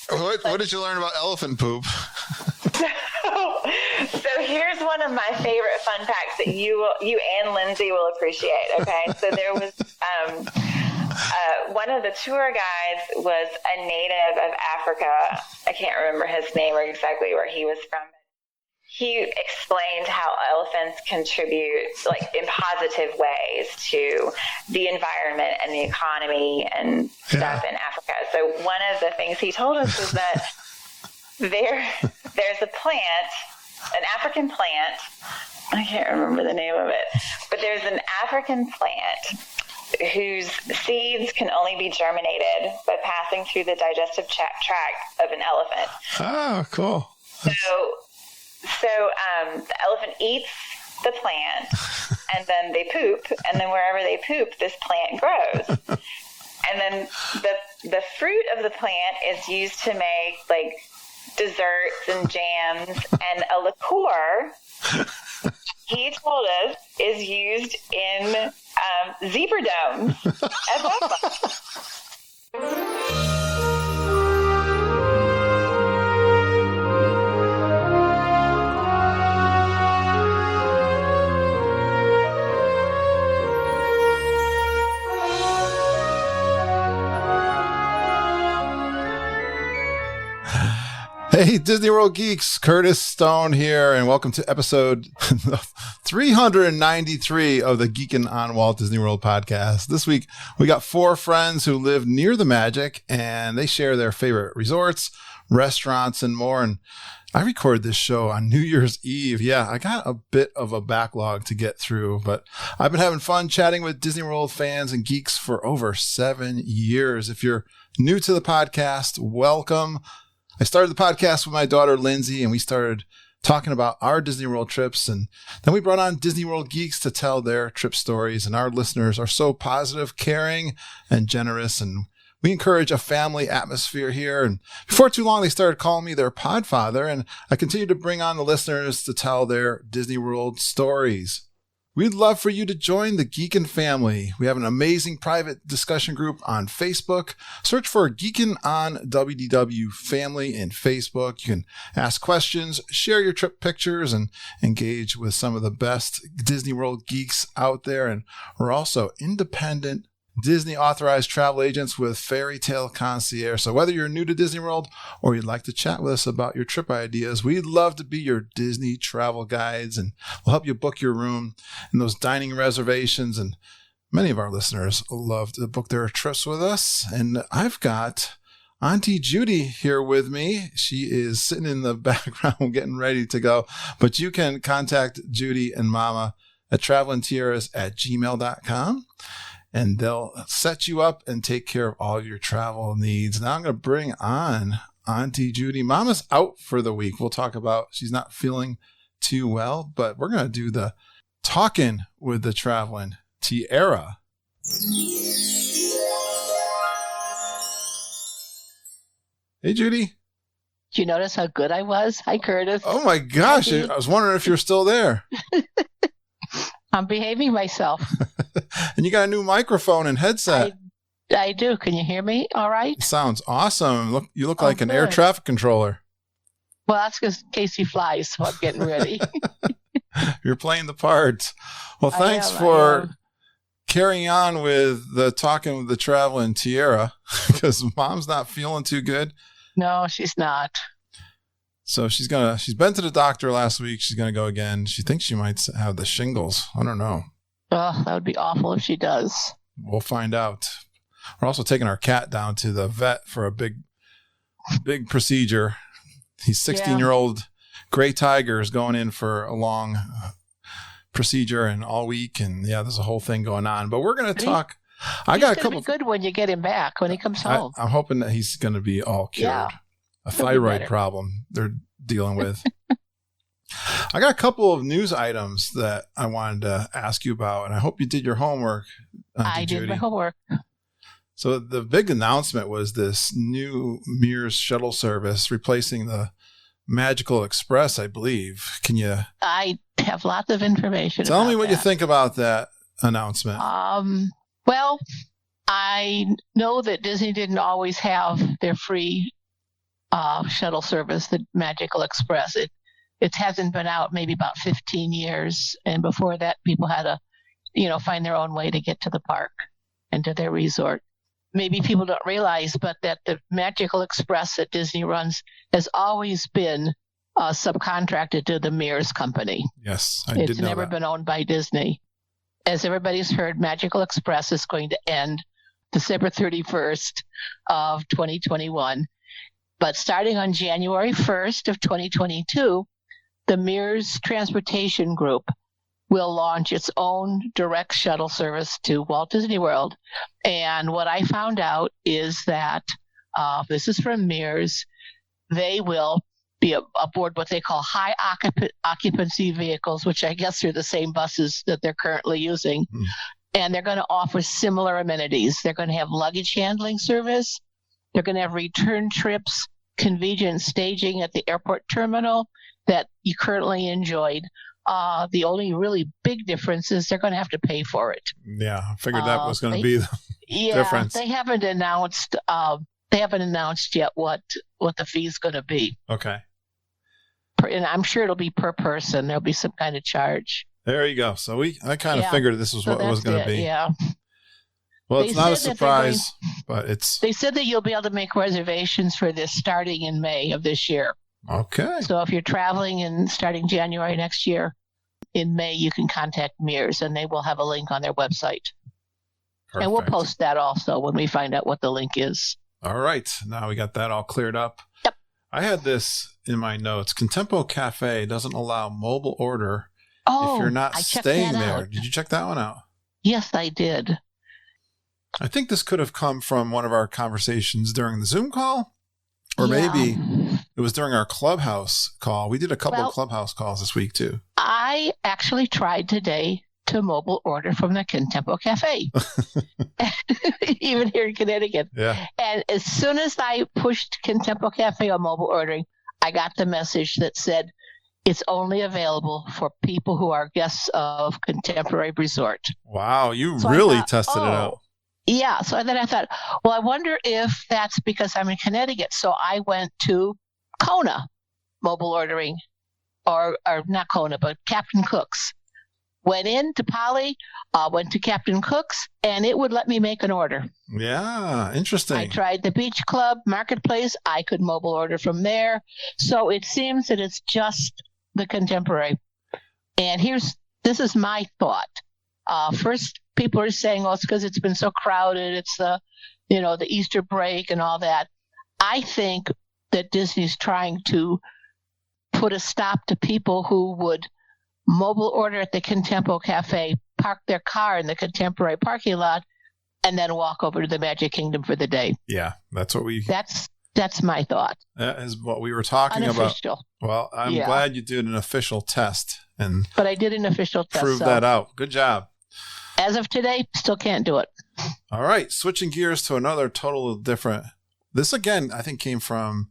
What did you learn about elephant poop? So here's one of my favorite fun facts that you and Lindsay will appreciate. Okay, so there was one of the tour guides was a native of Africa. I can't remember his name or exactly where he was from. He explained how elephants contribute, like, in positive ways to the environment and the economy and stuff in Africa. So one of the things he told us was that there's a plant, an African plant. I can't remember the name of it, but there's an African plant whose seeds can only be germinated by passing through the digestive tract of an elephant. Oh, cool. So the elephant eats the plant, and then they poop, and then wherever they poop, this plant grows. And then the fruit of the plant is used to make, like, desserts and jams, and a liqueur, he told us, is used in zebra domes as well. Hey, Disney World geeks, Curtis Stone here, and welcome to episode 393 of the Geekin' on Walt Disney World podcast. This week, we got four friends who live near the magic, and they share their favorite resorts, restaurants, and more. And I recorded this show on New Year's Eve. Yeah, I got a bit of a backlog to get through, but I've been having fun chatting with Disney World fans and geeks for over 7 years. If you're new to the podcast, welcome. I started the podcast with my daughter, Lindsay, and we started talking about our Disney World trips. And then we brought on Disney World geeks to tell their trip stories. And our listeners are so positive, caring, and generous. And we encourage a family atmosphere here. And before too long, they started calling me their podfather. And I continue to bring on the listeners to tell their Disney World stories. We'd love for you to join the Geekin' family. We have an amazing private discussion group on Facebook. Search for Geekin' on WDW family in Facebook. You can ask questions, share your trip pictures, and engage with some of the best Disney World geeks out there. And we're also independent Disney authorized travel agents with Fairy Tale Concierge. So whether you're new to Disney World or you'd like to chat with us about your trip ideas, we'd love to be your Disney travel guides, and we'll help you book your room and those dining reservations. And many of our listeners love to book their trips with us. And I've got Auntie Judy here with me. She is sitting in the background getting ready to go, but you can contact Judy and Mama at travelandtiaras@gmail.com. And they'll set you up and take care of all your travel needs. Now I'm going to bring on Auntie Judy. Mama's out for the week. We'll talk about, she's not feeling too well, but we're going to do the talking with the traveling tiara. Hey, Judy. Did you notice how good I was? Hi, Curtis. Oh, my gosh. I was wondering if you're still there. I'm behaving myself. And you got a new microphone and headset. I do. Can you hear me all right? Sounds awesome. You look like an air traffic controller. Well, that's because Casey flies, so I'm getting ready. You're playing the part. Well, thanks for carrying on with the talking with the traveling tiara, because Mom's not feeling too good. No, she's not. So she's been to the doctor last week. She's going to go again. She thinks she might have the shingles. I don't know. Oh, that would be awful if she does. We'll find out. We're also taking our cat down to the vet for a big procedure. He's 16-year-old gray tiger is going in for a long procedure and all week. And yeah, there's a whole thing going on, but we're going to talk. I got a couple. Be good when you get him back, when he comes home. I'm hoping that he's going to be all cured. Yeah. A thyroid problem they're dealing with. I got a couple of news items that I wanted to ask you about, and I hope you did your homework. I did my homework. So the big announcement was this new Mears shuttle service replacing the Magical Express, I believe. Can you? I have lots of information. Tell me what you think about that announcement. Well, I know that Disney didn't always have their free shuttle service, the Magical Express. It hasn't been out maybe about 15 years. And before that, people had to, find their own way to get to the park and to their resort. Maybe people don't realize, but that the Magical Express that Disney runs has always been subcontracted to the Mears Company. Yes, I did know that. It's never been owned by Disney. As everybody's heard, Magical Express is going to end December 31st of 2021. But starting on January 1st of 2022, the Mears Transportation Group will launch its own direct shuttle service to Walt Disney World. And what I found out is that this is from Mears. They will be aboard what they call high occupancy vehicles, which I guess are the same buses that they're currently using. And they're going to offer similar amenities. They're going to have luggage handling service. They're going to have return trips, convenient staging at the airport terminal that you currently enjoyed. The only really big difference is they're going to have to pay for it. Yeah, I figured that was going to be the difference. They haven't announced. They haven't announced yet what the fee is going to be. Okay. And I'm sure it'll be per person. There'll be some kind of charge. There you go. So I kind of figured this was what it was going to be. Yeah. Well, it's not a surprise, but it's... They said that you'll be able to make reservations for this starting in May of this year. Okay. So if you're traveling and starting January next year, in May, you can contact Mears, and they will have a link on their website. Perfect. And we'll post that also when we find out what the link is. All right. Now we got that all cleared up. Yep. I had this in my notes. Contempo Cafe doesn't allow mobile order if you're not staying there. Did you check that one out? Yes, I did. I think this could have come from one of our conversations during the Zoom call, or maybe it was during our Clubhouse call. We did a couple of Clubhouse calls this week, too. I actually tried today to mobile order from the Contempo Cafe, even here in Connecticut. Yeah. And as soon as I pushed Contempo Cafe on mobile ordering, I got the message that said it's only available for people who are guests of Contemporary Resort. Wow, you really tested it out. Yeah. So then I thought, well, I wonder if that's because I'm in Connecticut. So I went to Kona mobile ordering, or not Kona, but Captain Cook's. Went into Polly, went to Captain Cook's, and it would let me make an order. Yeah, interesting. I tried the Beach Club Marketplace. I could mobile order from there. So it sees that it's just the Contemporary. And this is my thought. First, people are saying, well, it's because it's been so crowded. It's the Easter break and all that. I think that Disney's trying to put a stop to people who would mobile order at the Contempo Cafe, park their car in the Contemporary parking lot, and then walk over to the Magic Kingdom for the day. Yeah, that's what we... That's my thought. That is what we were talking Unofficial. about. Well, I'm glad you did an official test. But I did an official test. Prove that out. Good job. As of today, still can't do it. All right, switching gears to another totally different... This, again, I think came from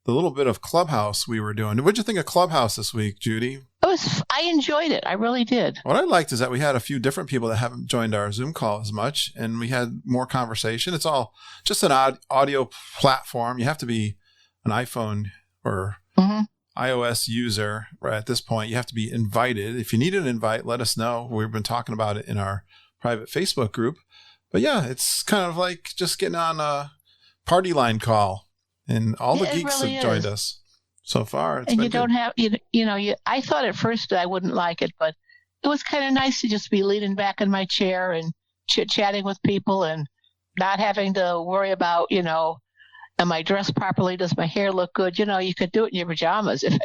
the little bit of Clubhouse we were doing. What'd you think of Clubhouse this week, Judy? I enjoyed it. I really did. What I liked is that we had a few different people that haven't joined our Zoom call as much, and we had more conversation. It's all just an audio platform. You have to be an iPhone or iOS user at this point. You have to be invited. If you need an invite, let us know. We've been talking about it in our private Facebook group. But yeah, it's kind of like just getting on a party line call, and all the geeks really have joined us. So far, it's been don't have, I thought at first I wouldn't like it, but it was kind of nice to just be leaning back in my chair and chit-chatting with people and not having to worry about, am I dressed properly? Does my hair look good? You could do it in your pajamas if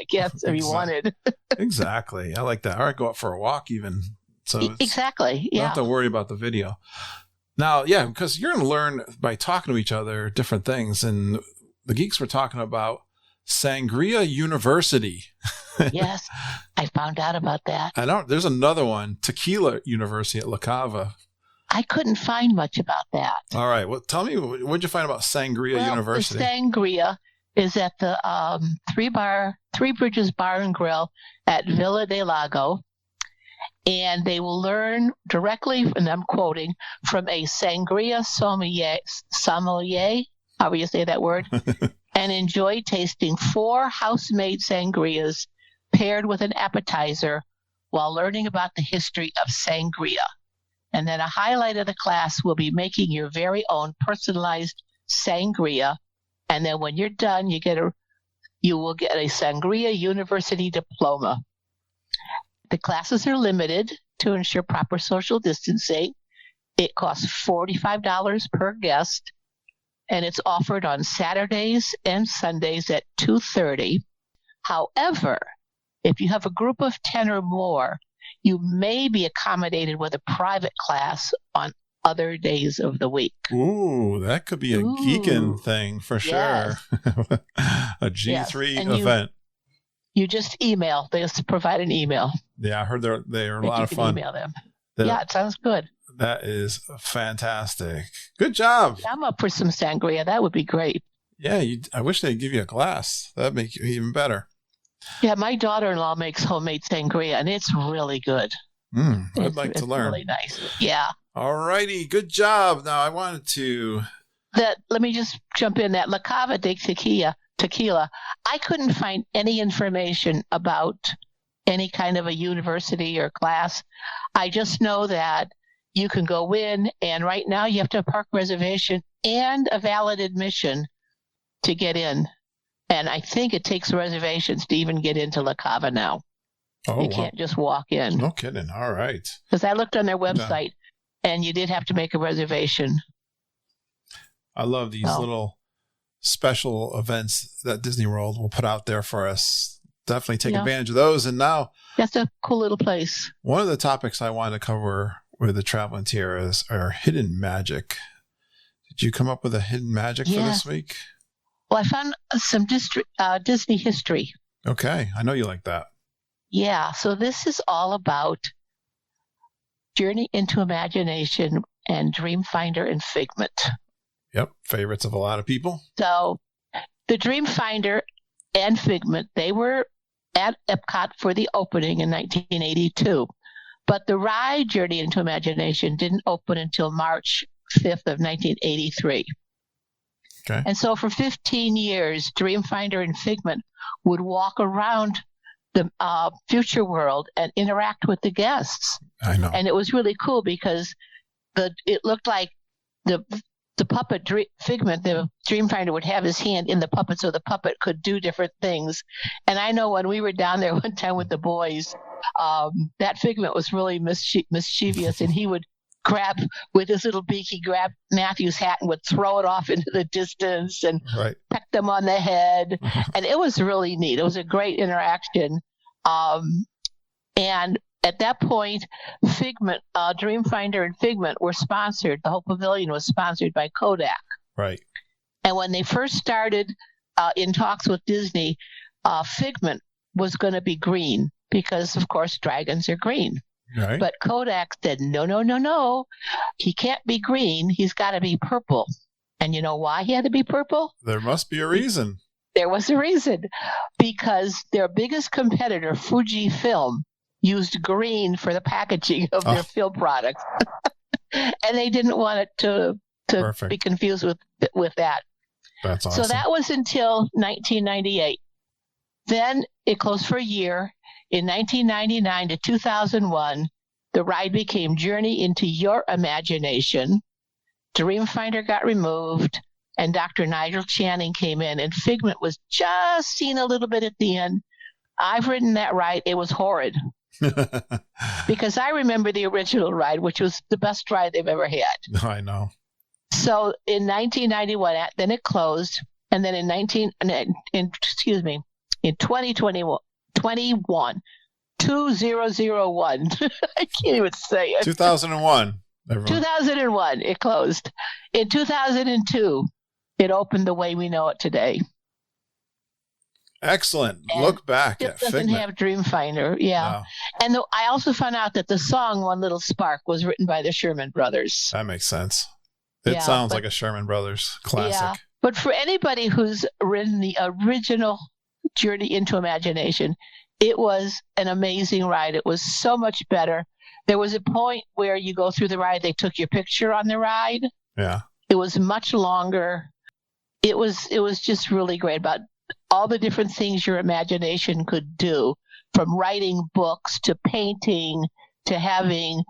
you wanted. Exactly. I like that. Or go out for a walk even. So exactly. You don't have to worry about the video. Now, yeah, because you're going to learn by talking to each other different things. And the geeks were talking about Sangria University. Yes, I found out about that. There's another one, Tequila University at La Cava. I couldn't find much about that. All right. Well, tell me, what'd you find about Sangria University? The Sangria is at the Three Bridges Bar and Grill at Villa del Lago. And they will learn directly, and I'm quoting, from a Sangria sommelier, however you say that word, and enjoy tasting 4 house-made sangrias paired with an appetizer while learning about the history of sangria. And then a highlight of the class will be making your very own personalized sangria. And then when you're done, you will get a Sangria University diploma. The classes are limited to ensure proper social distancing. It costs $45 per guest, and it's offered on Saturdays and Sundays at 2:30. However, if you have a group of 10 or more, you may be accommodated with a private class on other days of the week. Ooh, that could be a geekin' thing for sure. Yes. A G3 Yes. event. You just email. They just provide an email. Yeah, I heard they're a lot of You fun. can email them. Yeah, it sounds good. That is fantastic. Good job. I'm up for some sangria. That would be great. Yeah, I wish they'd give you a glass. That'd make you even better. Yeah, my daughter-in-law makes homemade sangria, and it's really good. I'd like to learn. It's really nice. Yeah. All righty. Good job. Now, I wanted to... Let me just jump in. That La Cava de Tequila, I couldn't find any information about any kind of a university or class. I just know that you can go in, and right now you have to have a park reservation and a valid admission to get in. And I think it takes reservations to even get into La Cava now. Oh, you can't just walk in. No kidding. All right. Because I looked on their website, and you did have to make a reservation. I love these little special events that Disney World will put out there for us. Definitely take advantage of those. And now... That's a cool little place. One of the topics I wanted to cover with the Traveling Tiaras are hidden magic. Did you come up with a hidden magic for this week? Well, I found some Disney history. Okay. I know you like that. Yeah. So this is all about Journey into Imagination and Dreamfinder and Figment. Yep. Favorites of a lot of people. So the Dreamfinder and Figment, they were at Epcot for the opening in 1982. But the ride Journey into Imagination didn't open until March 5th of 1983. Okay. And so for 15 years, Dreamfinder and Figment would walk around the future world and interact with the guests. I know. And it was really cool because it looked like the puppet Figment, the Dreamfinder, would have his hand in the puppet so the puppet could do different things. And I know when we were down there one time with the boys, that Figment was really mischievous, and he would grab with his little beak, he grabbed Matthew's hat and would throw it off into the distance and peck them on the head. And it was really neat. It was a great interaction. And at that point, Figment, Dreamfinder and Figment were sponsored. The whole pavilion was sponsored by Kodak. Right. And when they first started in talks with Disney, Figment was going to be green because, of course, dragons are green. Right. But Kodak said, no. He can't be green. He's got to be purple. And you know why he had to be purple? There must be a reason. There was a reason. Because their biggest competitor, Fujifilm, used green for the packaging of their film products. And they didn't want it to be confused with that. That's awesome. So that was until 1998. Then it closed for a year. In 1999 to 2001, the ride became Journey into Your Imagination. Dreamfinder got removed, and Dr. Nigel Channing came in, and Figment was just seen a little bit at the end. I've ridden that ride. It was horrid. Because I remember the original ride, which was the best ride they've ever had. I know. So in 1991, then it closed, and then in 2021, 2001. I can't even say it. 2001. Everyone. 2001, it closed. In 2002, it opened the way we know it today. Excellent. And look back it at doesn't Figment. have Dreamfinder. Yeah. No. And I also found out that the song One Little Spark was written by the Sherman Brothers. That makes sense. It sounds like a Sherman Brothers classic. Yeah. But for anybody who's ridden the original Journey into Imagination, it was an amazing ride. It was so much better. There was a point where you go through the ride, they took your picture on the ride. Yeah. It was much longer. it was just really great about all the different things your imagination could do, from writing books to painting to having,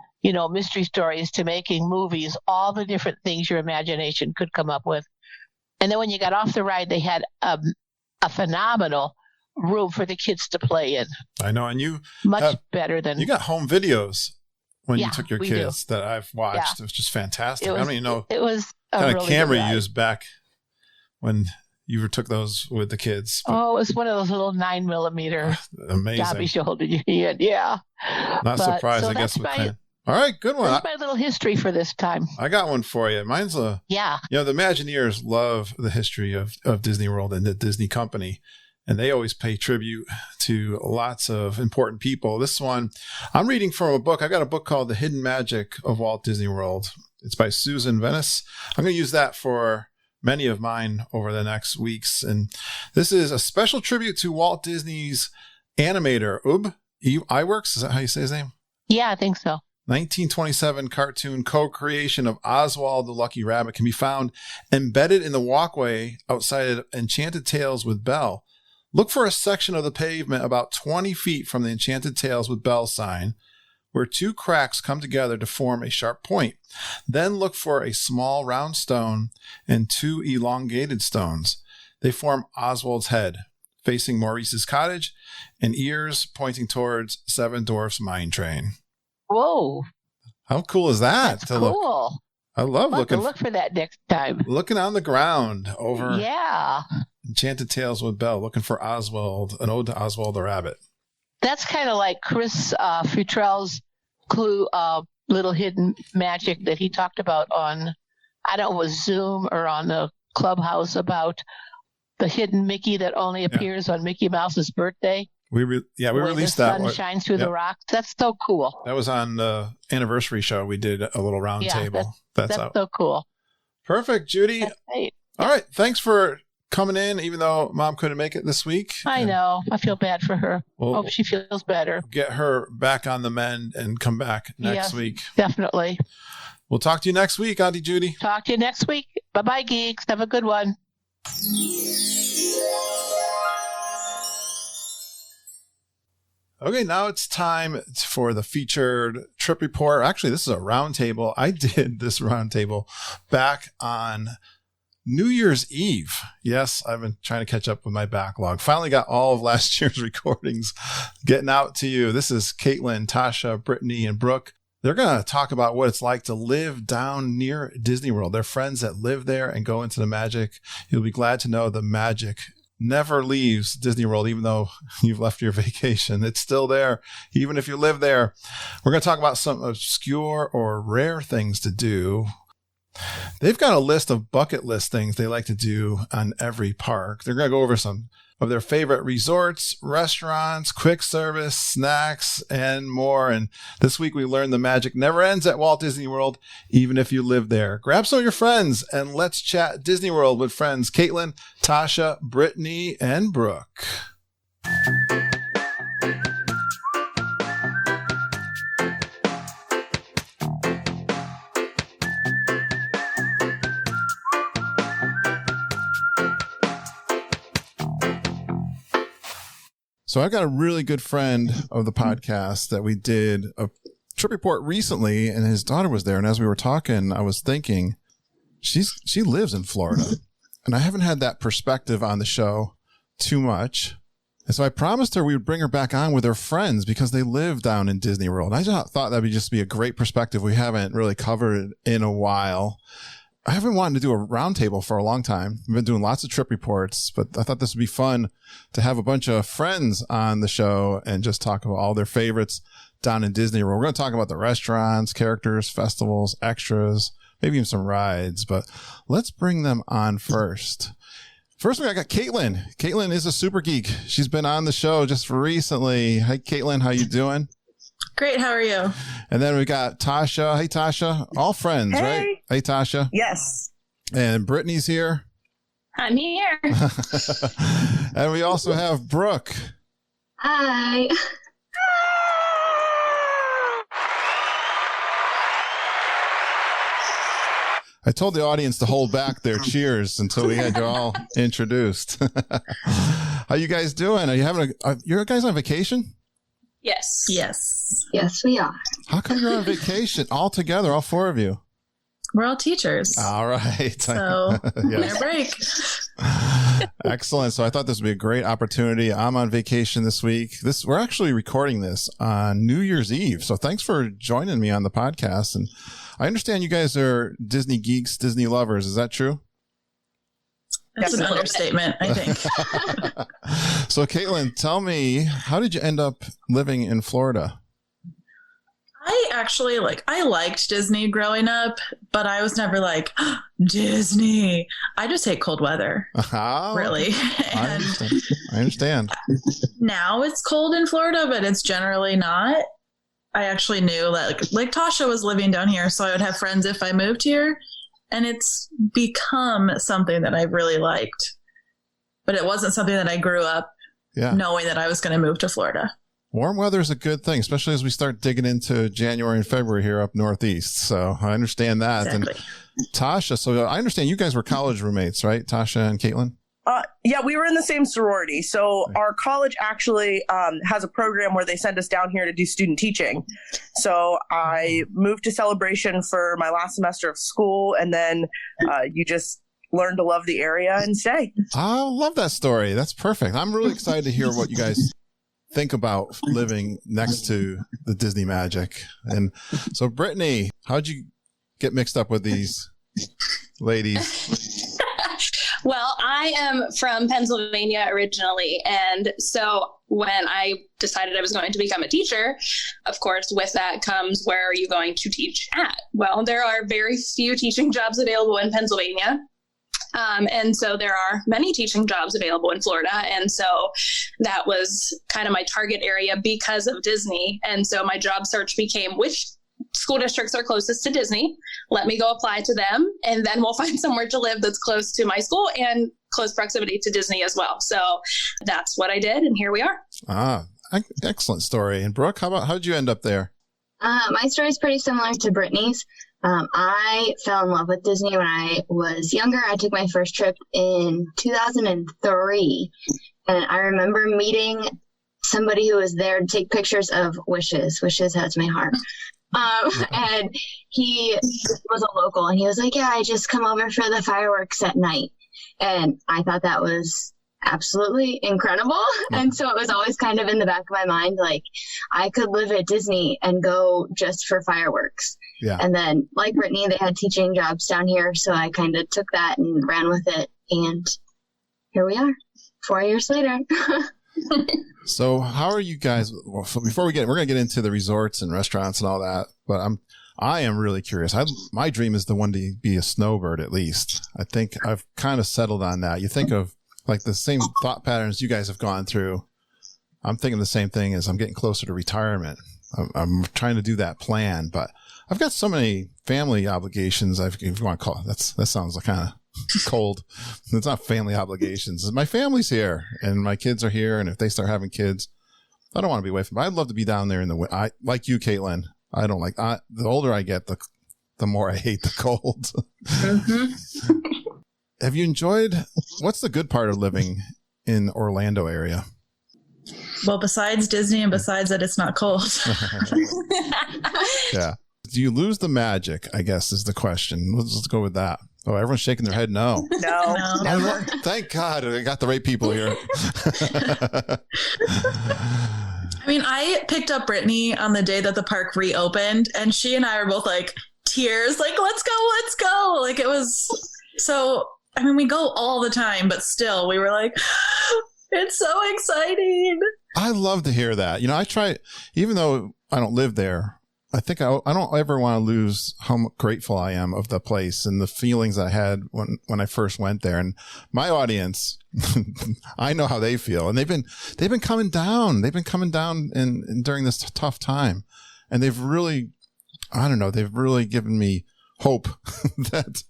mystery stories to making movies, all the different things your imagination could come up with. And then when you got off the ride, they had a phenomenal room for the kids to play in. I know. And you better than you got home videos when you took your kids do. that I've watched. Yeah. It was just fantastic. I don't even know it was kind of camera you used back when you took those with the kids. But, it was one of those little 9mm amazing Dobby shoulder you had. Yeah. Not surprised, I guess. All right, good one. That's my little history for this time. I got one for you. Mine's the Imagineers love the history of Disney World and the Disney company, and they always pay tribute to lots of important people. This one, I'm reading from a book. I got a book called The Hidden Magic of Walt Disney World. It's by Susan Venice. I'm going to use that for many of mine over the next weeks. And this is a special tribute to Walt Disney's animator, Ub Iwerks. Is that how you say his name? Yeah, I think so. 1927 cartoon co-creation of Oswald the Lucky Rabbit can be found embedded in the walkway outside of Enchanted Tales with Belle. Look for a section of the pavement about 20 feet from the Enchanted Tales with Belle sign, where two cracks come together to form a sharp point. Then look for a small round stone and two elongated stones. They form Oswald's head, facing Maurice's cottage, and ears pointing towards Seven Dwarfs Mine Train. Whoa. How cool is that? That's cool. I love looking. Look for that next time. Looking on the ground over Yeah. Enchanted Tales with Belle, looking for Oswald, an ode to Oswald the Rabbit. That's kind of like Chris Futrell's clue, little hidden magic that he talked about on, I don't know, was Zoom or on the Clubhouse, about the hidden Mickey that only appears on Mickey Mouse's birthday. We released that. The sun shines through the rocks. That's so cool. That was on the anniversary show. We did a little round table. That's so cool. Perfect, Judy. That's great. All right. Thanks for coming in, even though Mom couldn't make it this week. I know. I feel bad for her. Hope she feels better. Get her back on the mend and come back next week. Definitely. We'll talk to you next week, Auntie Judy. Talk to you next week. Bye-bye, geeks. Have a good one. Okay, now it's time for the featured trip report. Actually, this is a roundtable. I did this roundtable back on New Year's Eve. Yes, I've been trying to catch up with my backlog. Finally got all of last year's recordings getting out to you. This is Caitlyn, Tasha, Britney, and Brooke. They're going to talk about what it's like to live down near Disney World. They're friends that live there and go into the magic. You'll be glad to know the magic never leaves Disney World, even though you've left your vacation. It's still there, even if you live there. We're going to talk about some obscure or rare things to do. They've got a list of bucket list things they like to do on every park. They're going to go over some of their favorite resorts, restaurants, quick service, snacks, and more. And this week we learned the magic never ends at Walt Disney World, even if you live there. Grab some of your friends and let's chat Disney World with friends Caitlyn, Tasha, Britney, and Brooke. So I've got a really good friend of the podcast that we did a trip report recently, and his daughter was there. And as we were talking, I was thinking, she lives in Florida, and I haven't had that perspective on the show too much. And so I promised her we would bring her back on with her friends because they live down in Disney World. I just thought that would just be a great perspective we haven't really covered in a while. I haven't wanted to do a roundtable for a long time. I've been doing lots of trip reports, but I thought this would be fun to have a bunch of friends on the show and just talk about all their favorites down in Disney World. We're going to talk about the restaurants, characters, festivals, extras, maybe even some rides, but let's bring them on first. First, I got Caitlyn. Caitlyn is a super geek. She's been on the show just recently. Hi, Caitlyn. How you doing? Great. How are you? And then we got Tasha. Hey, Tasha. All friends, right? Hey, Tasha. Yes. And Brittany's here. I'm here. And we also have Brooke. Hi. I told the audience to hold back their cheers until we had you all introduced. How you guys doing? Are you having you guys on vacation? Yes. Yes, we are. How come you're on vacation all together, all four of you? We're all teachers. All right. So, Yes. break. Excellent. So I thought this would be a great opportunity. I'm on vacation this week. We're actually recording this on New Year's Eve. So thanks for joining me on the podcast. And I understand you guys are Disney geeks, Disney lovers. Is that true? That's an understatement, I think. So Caitlyn, tell me, how did you end up living in Florida? I actually I liked Disney growing up, but I was never like, Disney. I just hate cold weather, really. And I understand. now it's cold in Florida, but it's generally not. I actually knew that like Tasha was living down here, so I would have friends if I moved here. And it's become something that I've really liked. But it wasn't something that I grew up knowing that I was going to move to Florida. Warm weather is a good thing, especially as we start digging into January and February here up Northeast. So I understand that. Exactly. And Tasha, so I understand you guys were college roommates, right? Tasha and Caitlyn? Yeah, we were in the same sorority. So our college actually has a program where they send us down here to do student teaching. So I moved to Celebration for my last semester of school, and then you just learn to love the area and stay. I love that story. That's perfect. I'm really excited to hear what you guys think about living next to the Disney magic. And so, Brittany, how'd you get mixed up with these ladies? Well, I am from Pennsylvania originally. And so when I decided I was going to become a teacher, of course, with that comes, where are you going to teach at? Well, there are very few teaching jobs available in Pennsylvania. And so there are many teaching jobs available in Florida. And so that was kind of my target area because of Disney. And so my job search became, which school districts are closest to Disney? Let me go apply to them, and then we'll find somewhere to live that's close to my school and close proximity to Disney as well. So that's what I did, and here we are. Excellent story. And Brooke, how did you end up there? My story is pretty similar to Brittany's. I fell in love with Disney when I was younger. I took my first trip in 2003, and I remember meeting somebody who was there to take pictures of Wishes. Wishes has my heart. And he was a local, and he was like, yeah, I just come over for the fireworks at night. And I thought that was absolutely incredible. And so it was always kind of in the back of my mind, like I could live at Disney and go just for fireworks. Yeah. And then like Brittany, they had teaching jobs down here. So I kind of took that and ran with it. And here we are 4 years later. So how are you guys, before we're going to get into the resorts and restaurants and all that, but I am really curious. My dream is the one to be a snowbird, at least. I think I've kind of settled on that. You think of like the same thought patterns you guys have gone through. I'm thinking the same thing as I'm getting closer to retirement. I'm trying to do that plan, but I've got so many family obligations. If you want to call it, that sounds like kind of cold. It's not family obligations. My family's here and my kids are here. And if they start having kids, I don't want to be away from them. I'd love to be down there in the winter. Like you, Caitlyn. I don't like, the older I get, the more I hate the cold. Mm-hmm. Have you enjoyed, what's the good part of living in Orlando area? Well, besides Disney and besides that it's not cold. Yeah. Do you lose the magic, I guess, is the question. Let's go with that. Oh, everyone's shaking their head no. No. Thank God I got the right people here. I mean, I picked up Brittany on the day that the park reopened, and she and I were both like tears, like, let's go. Like it was so, I mean, we go all the time, but still we were like, it's so exciting. I love to hear that. You know, I try, even though I don't live there, I think I don't ever want to lose how grateful I am of the place and the feelings I had when I first went there. And my audience, I know how they feel, and they've been coming down. They've been coming down during this tough time, and they've really, I don't know, they've really given me hope that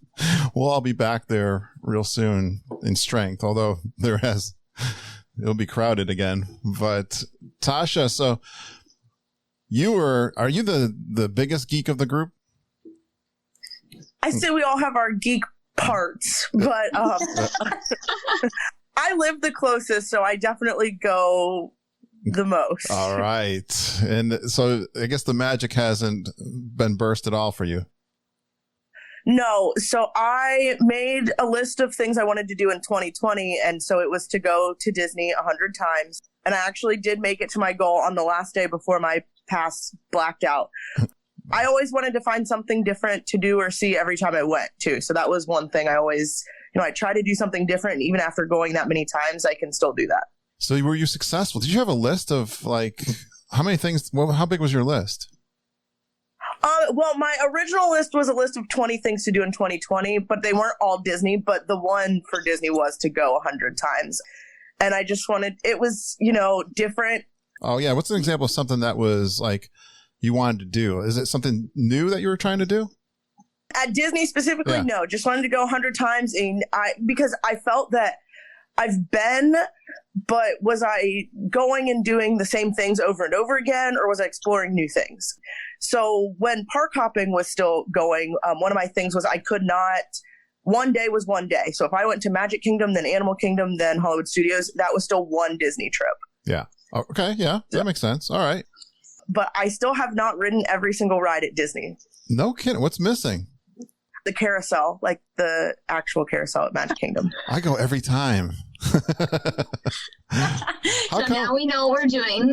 we'll all be back there real soon in strength. Although it'll be crowded again. But Tasha, so. Are you the biggest geek of the group? I say we all have our geek parts, but I live the closest, so I definitely go the most. All right. And so I guess the magic hasn't been burst at all for you. No. So I made a list of things I wanted to do in 2020. And so it was to go to Disney 100 times. And I actually did make it to my goal on the last day before my pass blacked out. I always wanted to find something different to do or see every time I went too. So that was one thing I always, I try to do something different. And even after going that many times, I can still do that. So were you successful? Did you have a list of how many things? Well, how big was your list? Well, my original list was a list of 20 things to do in 2020, but they weren't all Disney. But the one for Disney was to go 100 times. And I just wanted, it was, different. Oh, yeah. What's an example of something that was you wanted to do? Is it something new that you were trying to do? At Disney specifically, no. Just wanted to go 100 times. And because I felt that I've been, but was I going and doing the same things over and over again, or was I exploring new things? So when park hopping was still going, one of my things was I could not, one day was one day. So if I went to Magic Kingdom, then Animal Kingdom, then Hollywood Studios, that was still one Disney trip. Yeah. Okay. Yeah. That makes sense. All right. But I still have not ridden every single ride at Disney. No kidding. What's missing? The carousel, like the actual carousel at Magic Kingdom. I go every time. Now we know what we're doing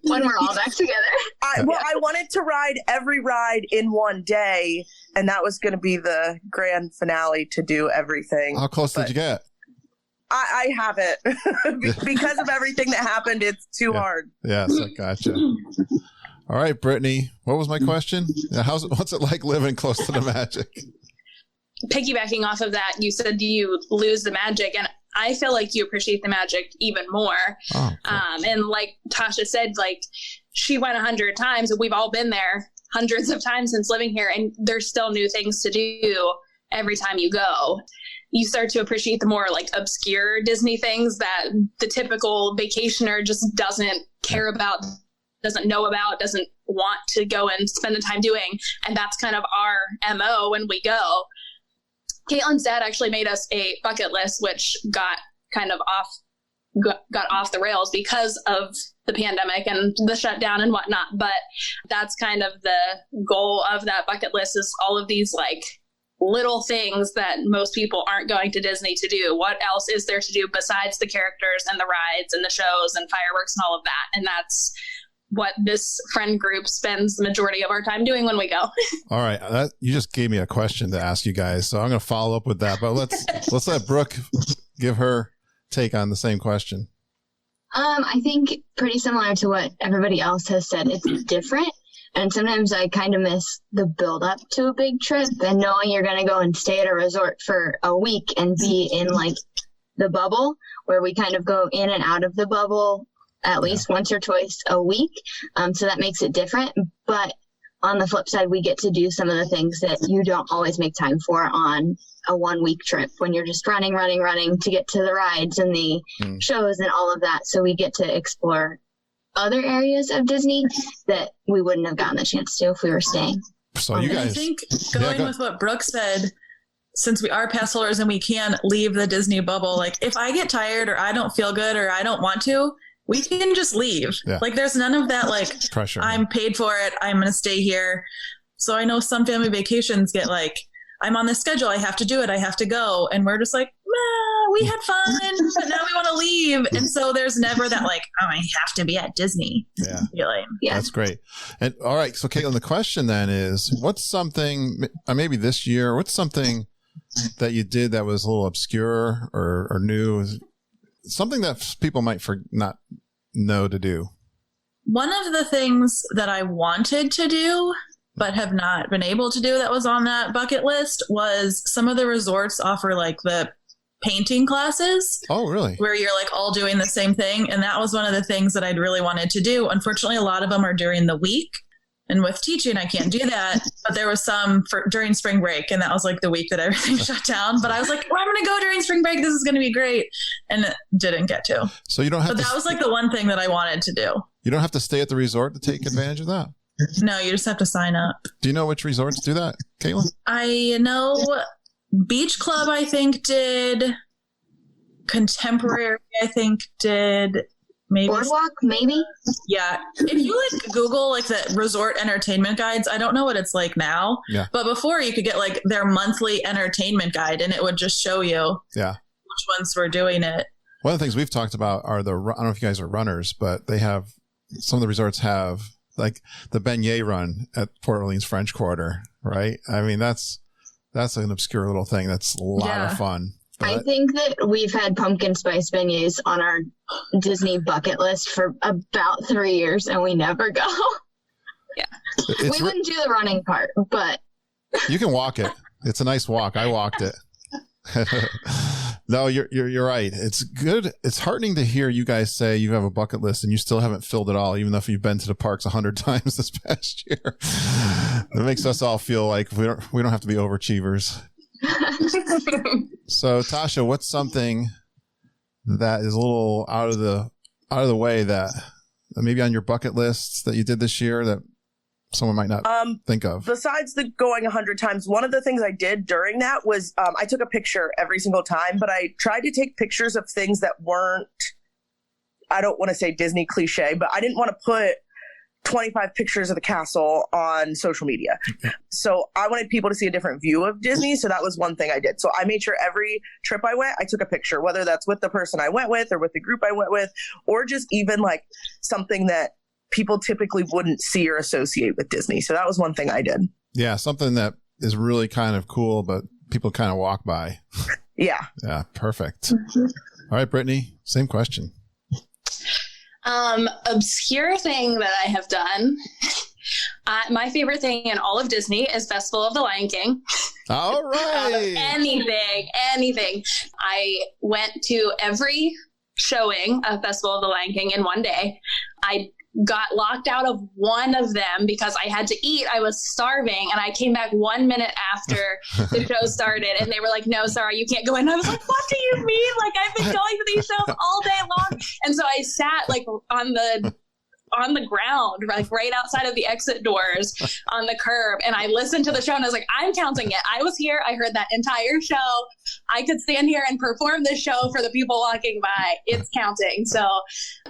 when we're all back together. I wanted to ride every ride in one day, and that was going to be the grand finale to do everything. How close did you get? I haven't. Because of everything that happened, it's too hard. Yes, I gotcha. All right, Brittany, what was my question? What's it like living close to the magic? Piggybacking off of that, you said you lose the magic, and I feel like you appreciate the magic even more. Oh, cool. And like Tasha said, she went 100 times, and we've all been there hundreds of times since living here, and there's still new things to do every time you go. You start to appreciate the more obscure Disney things that the typical vacationer just doesn't care about, doesn't know about, doesn't want to go and spend the time doing. And that's kind of our MO when we go. Caitlyn's dad actually made us a bucket list, which got kind of off the rails because of the pandemic and the shutdown and whatnot. But that's kind of the goal of that bucket list, is all of these little things that most people aren't going to Disney to do. What else is there to do besides the characters and the rides and the shows and fireworks and all of that? And that's what this friend group spends the majority of our time doing when we go. All right. You just gave me a question to ask you guys, so I'm going to follow up with that. But let's let Brooke give her take on the same question. I think pretty similar to what everybody else has said. It's different. And sometimes I kind of miss the build up to a big trip and knowing you're going to go and stay at a resort for a week and be in the bubble, where we kind of go in and out of the bubble at least once or twice a week. So that makes it different. But on the flip side, we get to do some of the things that you don't always make time for on a 1 week trip, when you're just running to get to the rides and the shows and all of that. So we get to explore other areas of Disney that we wouldn't have gotten the chance to if we were staying. So you guys, I think going with what Brooke said, since we are pass holders and we can leave the Disney bubble, if I get tired or I don't feel good or I don't want to, we can just leave. Yeah. There's none of that pressure. I'm paid for it, I'm going to stay here. So I know some family vacations get I'm on this schedule, I have to do it, I have to go. And we're just we had fun, but now we want to leave. And so there's never that I have to be at Disney. Yeah. Feeling. Yeah. That's great. And all right. So Caitlyn, the question then is, what's something, maybe this year, what's something that you did that was a little obscure or new, something that people might not know to do? One of the things that I wanted to do but have not been able to do that was on that bucket list was some of the resorts offer the painting classes. Oh, really? Where you're all doing the same thing. And that was one of the things that I'd really wanted to do. Unfortunately, a lot of them are during the week. And with teaching, I can't do that. But there was some during spring break. And that was the week that everything shut down. But I was I'm going to go during spring break. This is going to be great. And it didn't get to. So you don't have But that was the one thing that I wanted to do. You don't have to stay at the resort to take advantage of that? No, you just have to sign up. Do you know which resorts do that, Caitlyn? I know Beach Club, I think, did. Contemporary, I think, did. Maybe Boardwalk, maybe. Yeah. If you like Google like the resort entertainment guides, I don't know what it's like now. Yeah. But before you could get like their monthly entertainment guide and it would just show you which ones were doing it. One of the things we've talked about are I don't know if you guys are runners, but they have, some of the resorts have like the beignet run at Port Orleans French Quarter, right? I mean, that's an obscure little thing. That's a lot of fun. But I think that we've had pumpkin spice beignets on our Disney bucket list for about 3 years and we never go. Yeah. We wouldn't do the running part, but you can walk it. It's a nice walk. I walked it. No, you're right. It's good. It's heartening to hear you guys say you have a bucket list and you still haven't filled it all, even though you've been to the parks 100 times this past year. It makes us all feel like we don't have to be overachievers. So Tasha, what's something that is a little out of the way that maybe on your bucket list that you did this year that someone might not think of? Besides the going 100 times, one of the things I did during that was I took a picture every single time, but I tried to take pictures of things that weren't, I don't want to say Disney cliche, but I didn't want to put 25 pictures of the castle on social media. So I wanted people to see a different view of Disney. So that was one thing I did. So I made sure every trip I went, I took a picture, whether that's with the person I went with or with the group I went with, or just even like something that people typically wouldn't see or associate with Disney. So that was one thing I did. Yeah. Something that is really kind of cool, but people kind of walk by. Yeah. Yeah. Perfect. All right, Brittany, same question. Obscure thing that I have done. My favorite thing in all of Disney is Festival of the Lion King. All right. Anything. I went to every showing of Festival of the Lion King in one day. I got locked out of one of them because I had to eat. I was starving, and I came back 1 minute after the show started, and they were like, "No, sorry, you can't go in." I was like, "What do you mean? Like, I've been going to these shows all day long." And so I sat like on the ground, like right outside of the exit doors on the curb, and I listened to the show, and I was like, "I'm counting it. I was here. I heard that entire show. I could stand here and perform this show for the people walking by. It's counting." So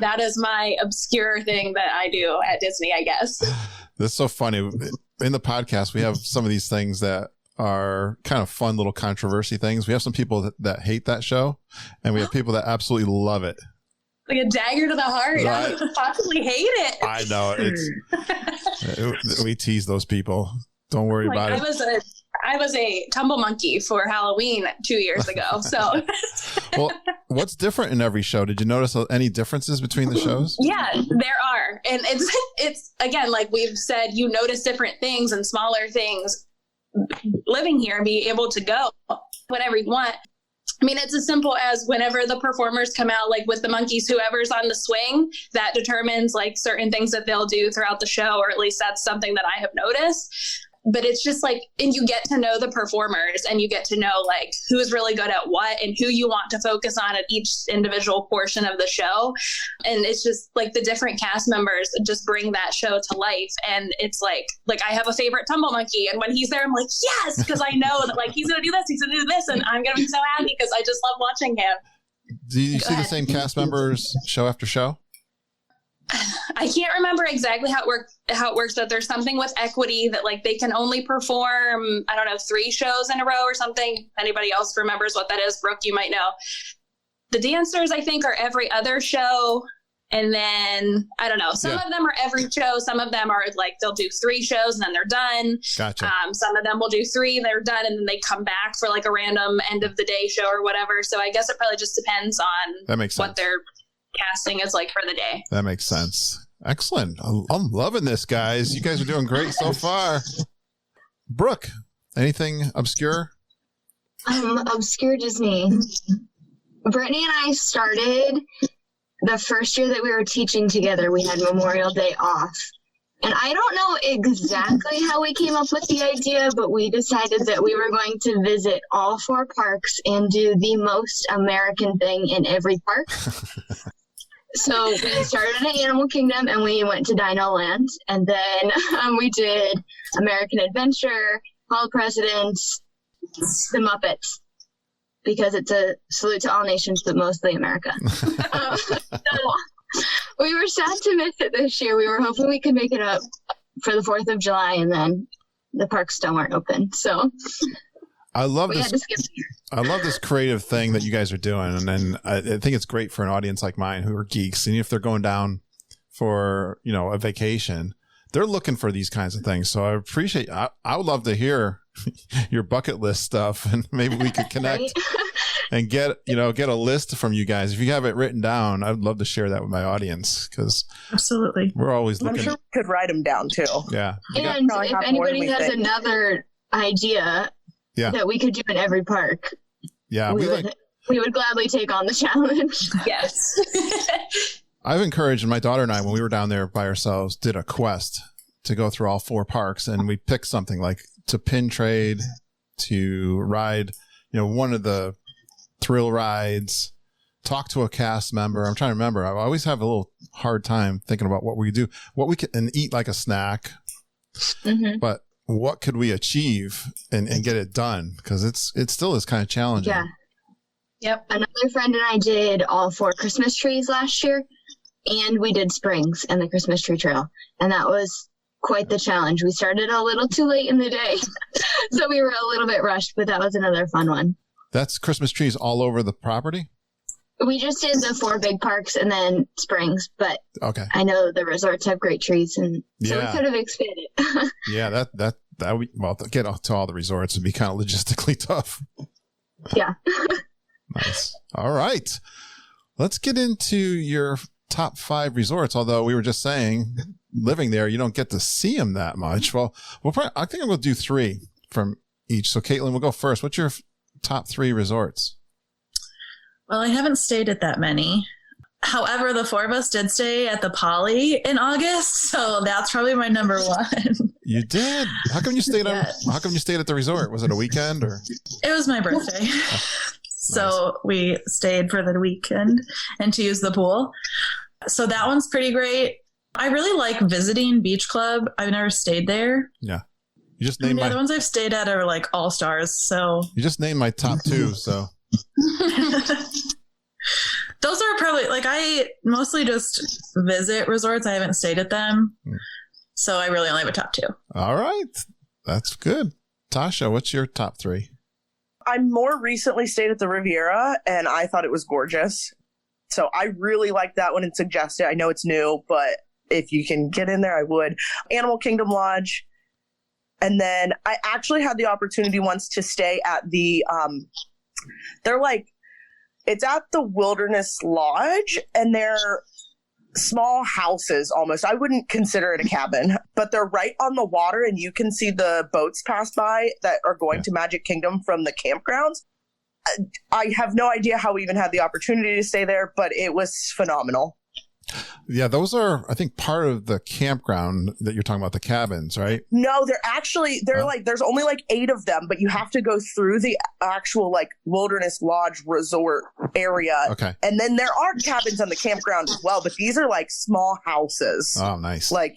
that is my obscure thing that I do at Disney, I guess. That's so funny. In the podcast, we have some of these things that are kind of fun little controversy things. We have some people that hate that show, and we have people that absolutely love it. Like a dagger to the heart. Right. I would possibly hate it. I know. We tease those people. Don't worry about it. I was a tumble monkey for Halloween 2 years ago. So, well, what's different in every show? Did you notice any differences between the shows? Yeah, there are. And it's again, like we've said, you notice different things and smaller things living here and be able to go whenever you want. I mean, it's as simple as whenever the performers come out, like with the monkeys, whoever's on the swing, that determines like certain things that they'll do throughout the show, or at least that's something that I have noticed. But it's just like, and you get to know the performers and you get to know like who's really good at what and who you want to focus on at each individual portion of the show. And it's just like the different cast members just bring that show to life. And it's like I have a favorite tumble monkey. And when he's there, I'm like, yes, because I know that like he's going to do this, he's going to do this. And I'm going to be so happy because I just love watching him. Do you see the same cast members show after show? I can't remember exactly how it works, but there's something with equity that like they can only perform, I don't know, 3 shows in a row or something. If anybody else remembers what that is, Brooke, you might know. The dancers, I think, are every other show. And then, I don't know, some of them are every show. Some of them are like, they'll do 3 shows and then they're done. Gotcha. Some of them will do 3, they're done, and then they come back for like a random end of the day show or whatever. So I guess it probably just depends on what their casting is like for the day. That makes sense. Excellent. I'm loving this, guys. You guys are doing great so far. Brooke, anything obscure? Obscure Disney. Brittany and I started the first year that we were teaching together. We had Memorial Day off. And I don't know exactly how we came up with the idea, but we decided that we were going to visit all 4 parks and do the most American thing in every park. So we started at Animal Kingdom and we went to Dino Land, and then we did American Adventure, Hall of Presidents, the Muppets, because it's a salute to all nations, but mostly America. So we were sad to miss it this year. We were hoping we could make it up for the 4th of July, and then the parks still weren't open. So I love this creative thing that you guys are doing. And then I think it's great for an audience like mine who are geeks. And if they're going down for, a vacation, they're looking for these kinds of things. So I appreciate, I would love to hear your bucket list stuff, and maybe we could connect Right? and get a list from you guys. If you have it written down, I'd love to share that with my audience, because Absolutely. we're always I'm looking. sure we could write them down too. Yeah. And probably if have more than anybody we has think. another idea Yeah. that we could do in every park, Yeah. we would gladly take on the challenge. Yes. I've encouraged my daughter and I, when we were down there by ourselves, did a quest to go through all 4 parks, and we picked something like to pin trade, to ride, one of the thrill rides, talk to a cast member. I'm trying to remember. I always have a little hard time thinking about what we do, what we can, and eat like a snack, Mm-hmm. but what could we achieve and get it done? Because it still is kind of challenging. Yeah. Yep. Another friend and I did all 4 Christmas trees last year, and we did Springs and the Christmas tree trail. And that was quite the challenge. We started a little too late in the day, so we were a little bit rushed, but that was another fun one. That's Christmas trees all over the property? We just did the 4 big parks and then Springs, but Okay. I know the resorts have great trees, and so Yeah. we could have expanded. Yeah, to get to all the resorts would be kind of logistically tough. Yeah. Nice. All right. Let's get into your top 5 resorts. Although we were just saying, living there, you don't get to see them that much. Well, I think we'll do 3 from each. So Caitlyn, we'll go first. What's your top 3 resorts? Well, I haven't stayed at that many. However, the 4 of us did stay at the Poly in August, so that's probably my number 1. You did. How come you stayed Yes. How come you stayed at the resort? Was it a weekend or? It was my birthday. So we stayed for the weekend and to use the pool. So that one's pretty great. I really like visiting Beach Club. I've never stayed there. Yeah. You just The named other ones I've stayed at are like all stars. So my top 2. So those are probably like, I mostly just visit resorts. I haven't stayed at them. So I really only have a top 2. all right. That's good. Tasha, what's your top 3? I more recently stayed at the Riviera, and I thought it was gorgeous. So I really like that one and suggest it. I know it's new, but if you can get in there, I would. Animal Kingdom Lodge. And then I actually had the opportunity once to stay at the, it's at the Wilderness Lodge, and they're small houses almost. I wouldn't consider it a cabin, but they're right on the water, and you can see the boats pass by that are going to Magic Kingdom from the campgrounds. I have no idea how we even had the opportunity to stay there, but it was phenomenal. Yeah, those are, I think, part of the campground that you're talking about, the cabins, right? No, there's only like 8 of them, but you have to go through the actual like Wilderness Lodge resort area. Okay. And then there are cabins on the campground as well, but these are like small houses. Oh, nice. Like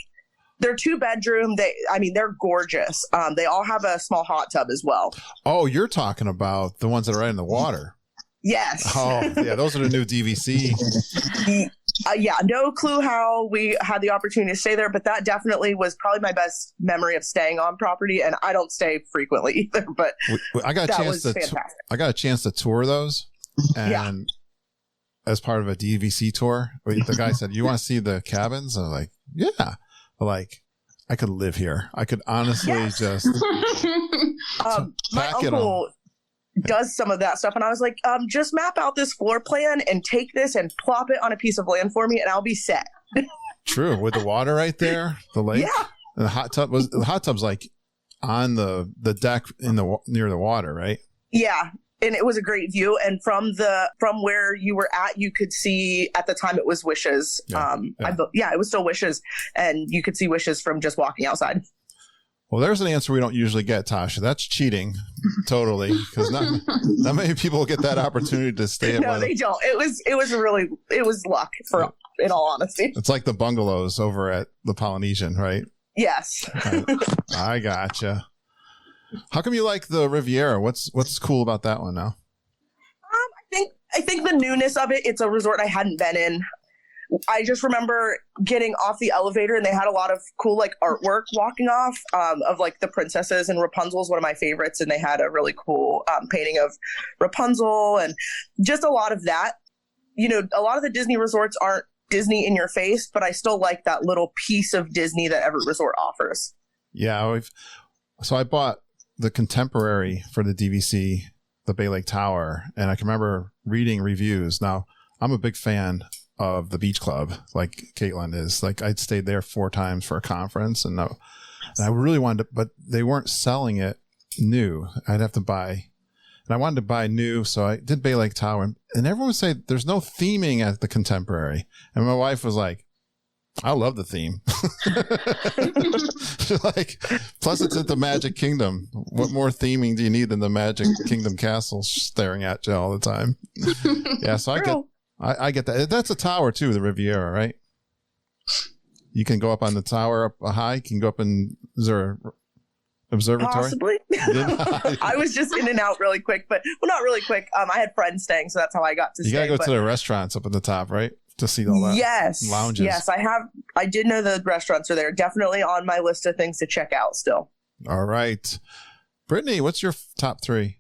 they're 2-bedroom. They're gorgeous. They all have a small hot tub as well. Oh, you're talking about the ones that are right in the water. Yes. Oh, yeah, those are the new DVC. No clue how we had the opportunity to stay there, but that definitely was probably my best memory of staying on property. And I don't stay frequently either, but I got a that chance was fantastic. I got a chance to tour those, and as part of a DVC tour, the guy said, "You want to see the cabins?" And I'm like, "Yeah." Like, I could live here. I could honestly just my pack it uncle does some of that stuff, and I was like, just map out this floor plan and take this and plop it on a piece of land for me, and I'll be set. True, with the water right there, the lake, and the hot tub's like on the deck near the water, right? Yeah, and it was a great view, and from where you were at, you could see, at the time it was Wishes. It was still Wishes, and you could see Wishes from just walking outside. Well, there's an answer we don't usually get, Tasha. That's cheating, totally, because not many people get that opportunity to stay at No, they don't. It was luck for in all honesty. It's like the bungalows over at the Polynesian, right? Yes. I gotcha. How come you like the Riviera? What's cool about that one now? I think the newness of it, it's a resort I hadn't been in. I just remember getting off the elevator and they had a lot of cool like artwork walking off of like the princesses, and Rapunzel's one of my favorites. And they had a really cool painting of Rapunzel and just a lot of that. You know, a lot of the Disney resorts aren't Disney in your face, but I still like that little piece of Disney that every resort offers. Yeah. So I bought the Contemporary for the DVC, the Bay Lake Tower, and I can remember reading reviews. Now, I'm a big fan of the Beach Club, like Caitlyn is. Like, I'd stayed there 4 times for a conference, and I really wanted to, but they weren't selling it new. I'd have to buy, and I wanted to buy new, so I did Bay Lake Tower, and everyone would say there's no theming at the Contemporary, and my wife was like, I love the theme. Like, plus it's at the Magic Kingdom. What more theming do you need than the Magic Kingdom castle staring at you all the time? Yeah, so I get that. That's a tower too, the Riviera, right? You can go up on the tower up high. You can go up in, is there an observatory? Possibly. I was just in and out really quick, but not really quick. I had friends staying, so that's how I got to stay. You gotta go to the restaurants up at the top, right? To see all that. Yes. Lounges. Yes, I did know the restaurants are there. Definitely on my list of things to check out still. All right. Brittany, what's your top 3?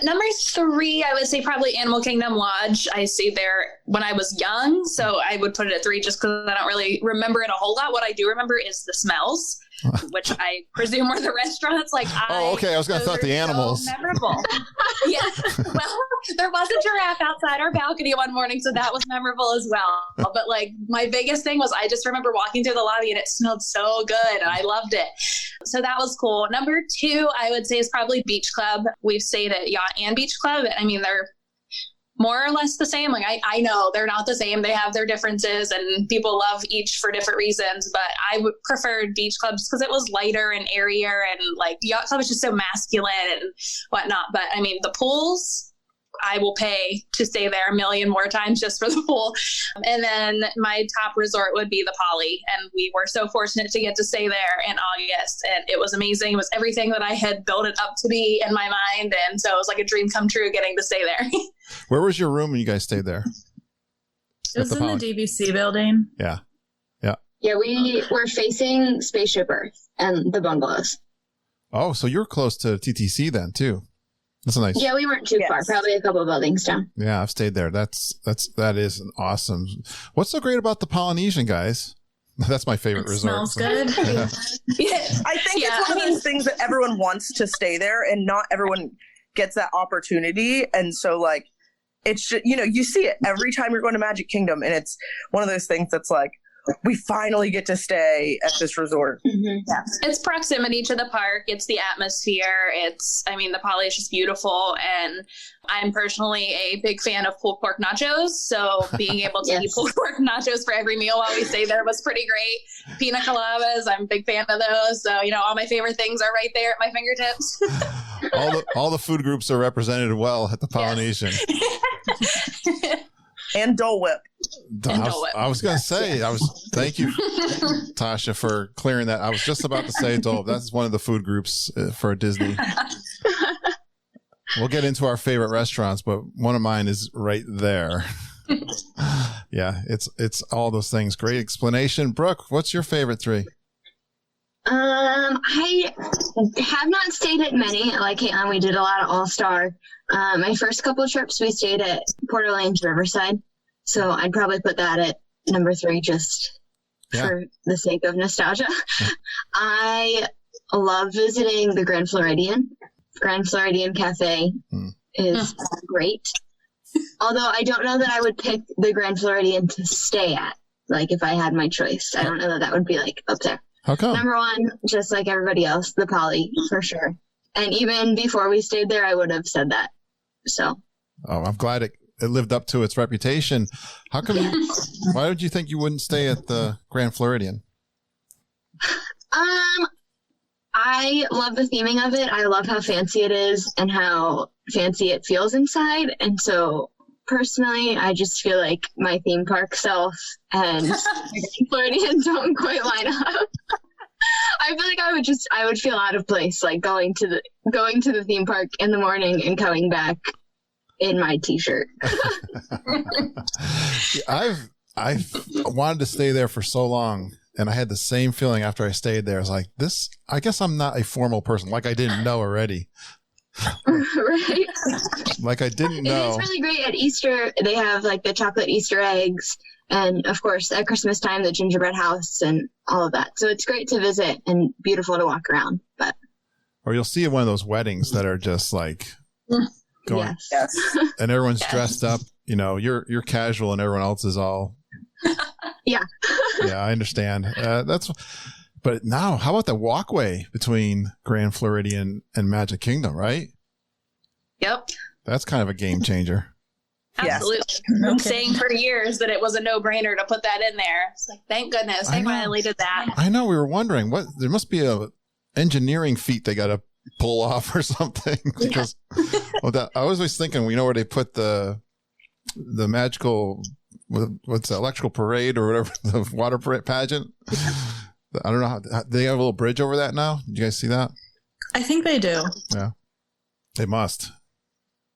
Number 3, I would say probably Animal Kingdom Lodge. I stayed there when I was young, so I would put it at 3 just because I don't really remember it a whole lot. What I do remember is the smells, which I presume were the restaurants. Like, okay. I was going to thought the animals. So memorable. Yeah. Well, there was a giraffe outside our balcony one morning, so that was memorable as well. But like, my biggest thing was I just remember walking through the lobby and it smelled so good, and I loved it. So that was cool. Number 2, I would say, is probably Beach Club. We've stayed at Yacht and Beach Club. I mean, they're more or less the same. Like, I know they're not the same. They have their differences and people love each for different reasons, but I would prefer Beach Clubs because it was lighter and airier, and like Yacht Club is just so masculine and whatnot. But I mean, the pools, I will pay to stay there a million more times just for the pool. And then my top resort would be the Poly. And we were so fortunate to get to stay there in August. And it was amazing. It was everything that I had built it up to be in my mind. And so it was like a dream come true getting to stay there. Where was your room when you guys stayed there? It was in the DVC building. Yeah. Yeah, we were facing Spaceship Earth and the bungalows. Oh, so you're close to TTC then too. That's nice. Yeah, we weren't too far. Probably a couple of buildings down. Yeah, I've stayed there. That is an awesome. What's so great about the Polynesian, guys? That's my favorite resort. Smells good. Yeah. I think it's one of those things that everyone wants to stay there, and not everyone gets that opportunity. And so, like, it's just, you see it every time you're going to Magic Kingdom, and it's one of those things that's like, we finally get to stay at this resort. Mm-hmm. Yeah. It's proximity to the park. It's the atmosphere. The Poly is just beautiful. And I'm personally a big fan of pulled pork nachos. So being able to eat pulled pork nachos for every meal while we stay there was pretty great. Pina coladas, I'm a big fan of those. So, all my favorite things are right there at my fingertips. all the food groups are represented well at the Polynesian. Yes. And Dole Whip. I was going to say, thank you, Tasha, for clearing that. I was just about to say Dole. That's one of the food groups for Disney. We'll get into our favorite restaurants, but one of mine is right there. Yeah, it's all those things. Great explanation. Brooke, what's your favorite 3? I have not stayed at many. Like Caitlyn, we did a lot of All-Star. My first couple of trips, we stayed at Port Orleans Riverside. So I'd probably put that at number 3 just for the sake of nostalgia. I love visiting the Grand Floridian. Grand Floridian Cafe is great. Although I don't know that I would pick the Grand Floridian to stay at. Like, if I had my choice, I don't know that would be like up there. How come? Number 1, just like everybody else, the Poly for sure. And even before we stayed there, I would have said that. So. Oh, I'm glad it lived up to its reputation. How come why would you think you wouldn't stay at the Grand Floridian? I love the theming of it. I love how fancy it is and how fancy it feels inside. And so personally. I just feel like my theme park self and Floridian don't quite line up. I feel like I would feel out of place, like going to the theme park in the morning and coming back in my t-shirt. I've wanted to stay there for so long, and I had the same feeling after I stayed there. I was like, I guess I'm not a formal person, like I didn't know already. Right? Like I didn't know. It is really great at Easter. They have like the chocolate Easter eggs, and of course at Christmas time the gingerbread house and all of that. So it's great to visit and beautiful to walk around. Or you'll see one of those weddings that are just like going, yes. and everyone's dressed up. You know, you're casual, and everyone else is all. Yeah. Yeah, I understand. But now, how about the walkway between Grand Floridian and Magic Kingdom, right? Yep. That's kind of a game changer. Absolutely. Yes. I've been saying for years that it was a no-brainer to put that in there. It's like, thank goodness they finally did that. I know. We were wondering there must be a engineering feat they got to pull off or something. Because I was always thinking, where they put the magical, what's the electrical parade or whatever, the water pageant. I don't know how they have a little bridge over that now. Did you guys see that? I think they do. Yeah, they must.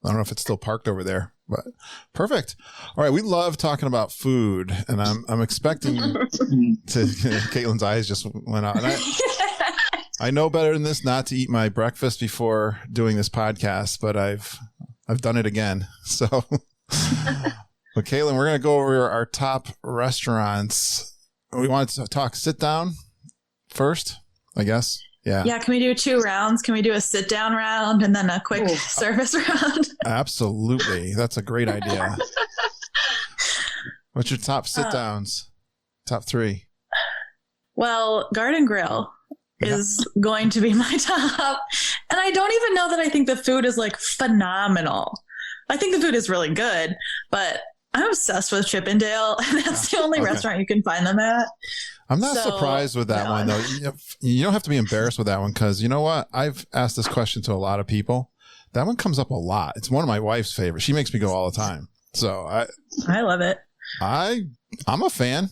I don't know if it's still parked over there, but perfect. All right. We love talking about food, and I'm expecting Caitlyn's eyes just went out. And I know better than this not to eat my breakfast before doing this podcast, but I've done it again. So, but Caitlyn, we're going to go over our top restaurants. We want to talk sit down first, I guess. Yeah. Yeah. Can we do 2 rounds? Can we do a sit down round and then a quick service round? Absolutely. That's a great idea. What's your top sit downs? Top 3? Well, Garden Grill is going to be my top. And I don't even know that I think the food is like phenomenal. I think the food is really good, but I'm obsessed with Chippendale, and that's the only restaurant you can find them at. I'm not surprised with that one, though. You don't have to be embarrassed with that one, because you know what? I've asked this question to a lot of people. That one comes up a lot. It's one of my wife's favorites. She makes me go all the time. So I love it. I'm a fan.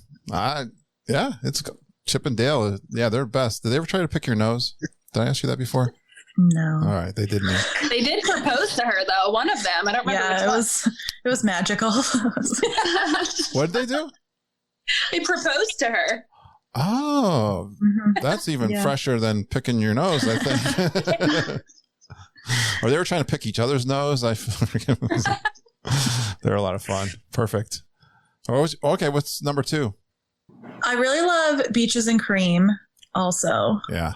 It's Chippendale. Yeah, they're best. Did they ever try to pick your nose? Did I ask you that before? No. All right, they didn't. They did propose to her, though. One of them. I don't remember which one. It was magical. What did they do? They proposed to her. Oh, that's even fresher than picking your nose, I think. Or they were trying to pick each other's nose. I forget. They're a lot of fun. Perfect. Okay, what's number 2? I really love Beaches and Cream also. Yeah.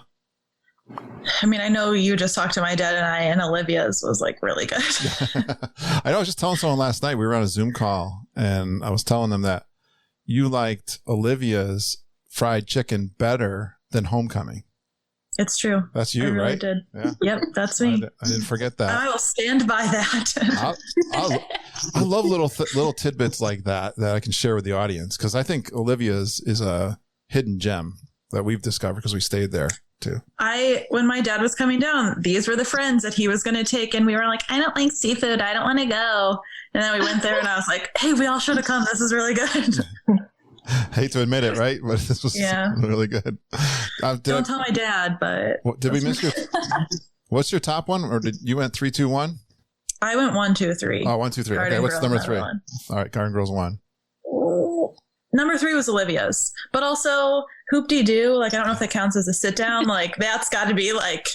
I mean, I know you just talked to my dad and I, and Olivia's was like really good. I know. I was just telling someone last night, we were on a Zoom call, and I was telling them that you liked Olivia's fried chicken better than Homecoming. It's true. That's you, I really right? Did. Yeah. Yep, that's me. I didn't forget that. I will stand by that. I love little tidbits like that I can share with the audience, because I think Olivia's is a hidden gem that we've discovered because we stayed there too. When my dad was coming down, these were the friends that he was going to take, and we were like, I don't like seafood. I don't want to go. And then we went there, and I was like, hey, we all should have come. This is really good. Hate to admit it, right? But this was really good. Don't tell my dad, but... Did we miss you? What's your top one? Or did you went 3, 2, 1? I went 1, 2, 3. Oh, 1, 2, 3. Okay, what's number 3? All right, Garden Girl's 1. Number 3 was Olivia's. But also, Hoop-Dee-Doo, like, I don't know if that counts as a sit-down. Like, that's got to be, like,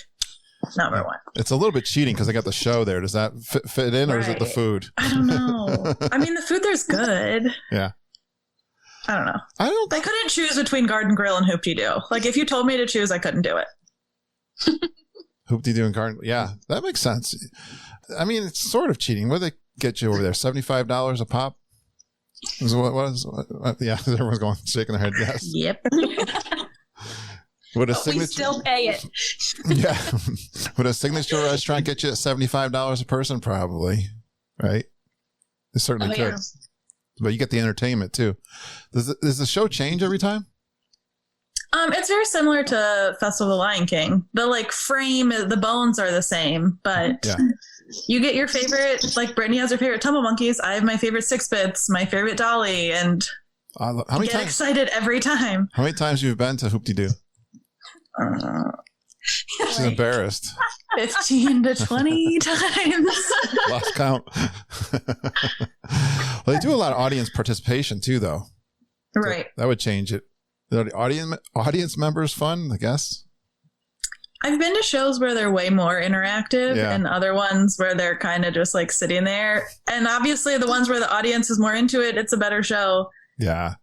number 1. It's a little bit cheating because they got the show there. Does that fit in, or is it the food? I don't know. I mean, the food there's good. Yeah. I don't know. I couldn't choose between Garden Grill and Hoop-Dee-Doo. Like, if you told me to choose, I couldn't do it. Hoop-Dee-Doo and Garden. Yeah, that makes sense. I mean, it's sort of cheating. What do they get you over there? $75 a pop? Yeah, everyone's going shaking their head. Yes. Yep. Would a we still pay it. Yeah. Would a signature restaurant get you at $75 a person? Probably. Right? It certainly could. Yeah. But you get the entertainment too. Does the show change every time? It's very similar to Festival of the Lion King. The like frame, the bones are the same, but you get your favorite, like Brittany has her favorite Tumble Monkeys. I have my favorite Six Bits, my favorite Dolly, and how many get times? excited every time. How many times you've been to Hoop-de-Doo? She's embarrassed. 15 to 20 times. Lost count. Well, they do a lot of audience participation too, though. Right. That would change it. The audience members fun, I guess. I've been to shows where they're way more interactive and other ones where they're kind of just like sitting there. And obviously the ones where the audience is more into it, it's a better show. Yeah.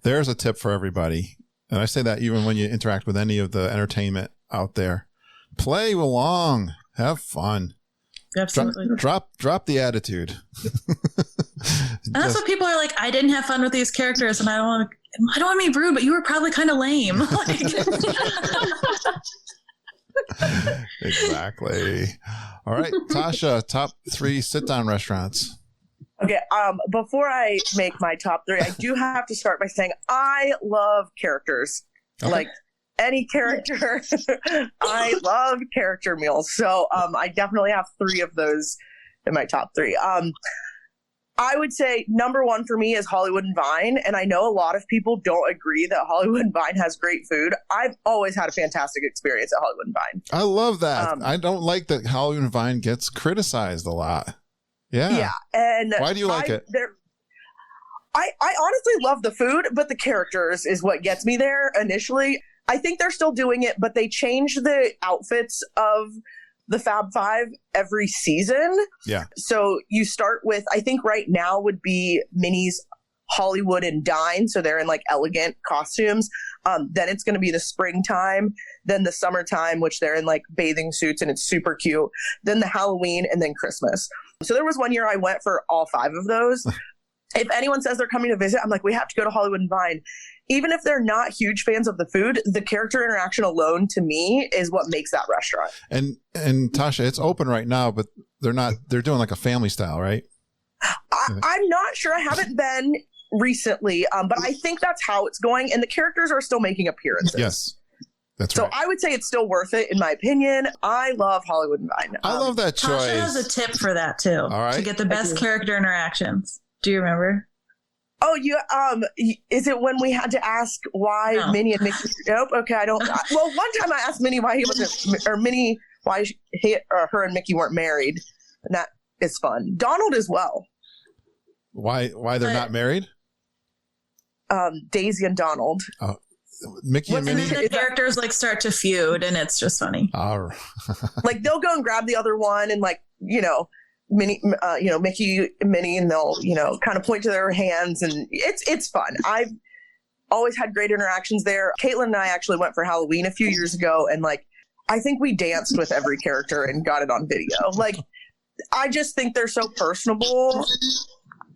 There's a tip for everybody. And I say that even when you interact with any of the entertainment out there. Play along. Have fun. Absolutely. Drop the attitude. And that's what people are like, I didn't have fun with these characters and I don't want to be rude, but you were probably kind of lame. Like, exactly. All right, Tasha, top 3 sit-down restaurants. Okay, before I make my top 3, I do have to start by saying I love characters. Okay. Like any character. I love character meals. So I definitely have 3 of those in my top 3. I would say number 1 for me is Hollywood and Vine. And I know a lot of people don't agree that Hollywood and Vine has great food. I've always had a fantastic experience at Hollywood and Vine. I love that. I don't like that Hollywood and Vine gets criticized a lot. Yeah. Yeah. And why do you like it? I honestly love the food, but the characters is what gets me there initially. I think they're still doing it, but they change the outfits of the Fab Five every season. Yeah. So you start with, I think right now would be Minnie's Hollywood and Dine. So they're in like elegant costumes. Then it's going to be the springtime, then the summertime, which they're in like bathing suits and it's super cute. Then the Halloween and then Christmas. So there was one year I went for all 5 of those. If anyone says they're coming to visit, I'm like, we have to go to Hollywood and Vine. Even if they're not huge fans of the food, the character interaction alone to me is what makes that restaurant. And Tasha, it's open right now, but they're doing like a family style, right? I'm not sure. I haven't been recently, but I think that's how it's going. And the characters are still making appearances. Yes. That's so right. I would say it's still worth it, in my opinion. I love Hollywood and Vine. I love that choice. Tasha has a tip for that too. All right. To get the best character interactions. Do you remember? Oh, you is it when we had to ask why Minnie and Mickey? Nope. Okay, I don't. Well, one time I asked Minnie why he wasn't, or Minnie why her and Mickey weren't married, and that is fun. Donald as well. Why they're not married? Daisy and Donald. Mickey and Minnie. And then the characters like start to feud, and it's just funny. Like they'll go and grab the other one, and like Minnie, Mickey and Minnie, and they'll kind of point to their hands, and it's fun. I've always had great interactions there. Caitlyn and I actually went for Halloween a few years ago, and like I think we danced with every character and got it on video. Like I just think they're so personable,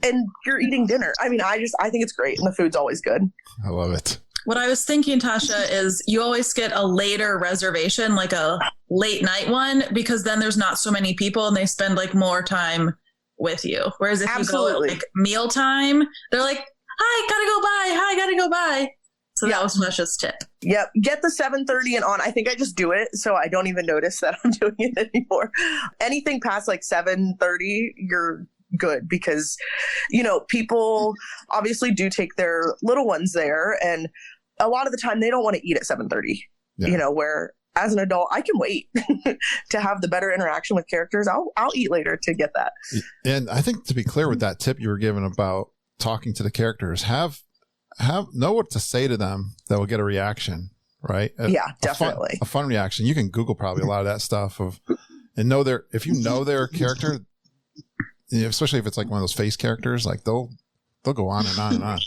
and you're eating dinner. I mean, I think it's great, and the food's always good. I love it. What I was thinking, Tasha, is you always get a later reservation, like a late night one, because then there's not so many people and they spend like more time with you. Whereas if you go at like mealtime, they're like, hi, gotta go by. Hi, gotta go by. So that was Tasha's tip. Yep. Get the 7:30 and on. I think I just do it, so I don't even notice that I'm doing it anymore. Anything past like 7:30, you're good, because people obviously do take their little ones there, and a lot of the time they don't want to eat at 7:30. Where as an adult I can wait to have the better interaction with characters. I'll eat later to get that. And I think, to be clear with that tip you were given about talking to the characters, know what to say to them that will get a reaction, right? Yeah, definitely. A fun reaction. You can Google probably a lot of that stuff and know if you know their character, especially if it's like one of those face characters, like they'll go on and on and on.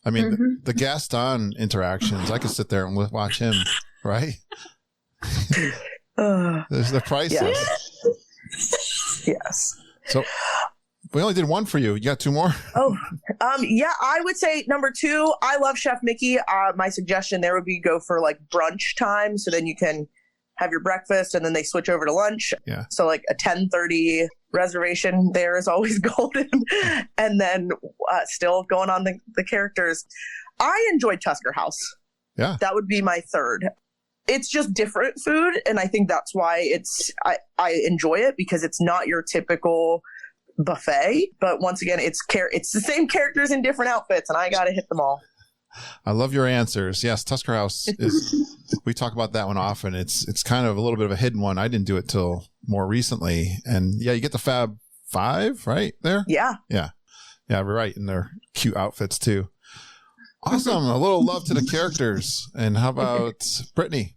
I mean, the Gaston interactions, I could sit there and watch him, right? There's the priceless. Yes. So we only did one for you. You got 2 more? Yeah, I would say number 2, I love Chef Mickey. My suggestion there would be go for like brunch time. So then you can have your breakfast and then they switch over to lunch. Yeah. So like a 10:30 reservation there is always golden. And then still going on the characters. I enjoyed Tusker House. Yeah. That would be my 3rd. it's just different food. And I think that's why I enjoy it, because it's not your typical buffet. But once again, it's the same characters in different outfits, and I got to hit them all. I love your answers. Yes, Tusker House we talk about that one often. It's kind of a little bit of a hidden one. I didn't do it till more recently. And yeah, you get the Fab Five right there. Yeah. Yeah, we're right. And their cute outfits too. Awesome. A little love to the characters. And how about Britney?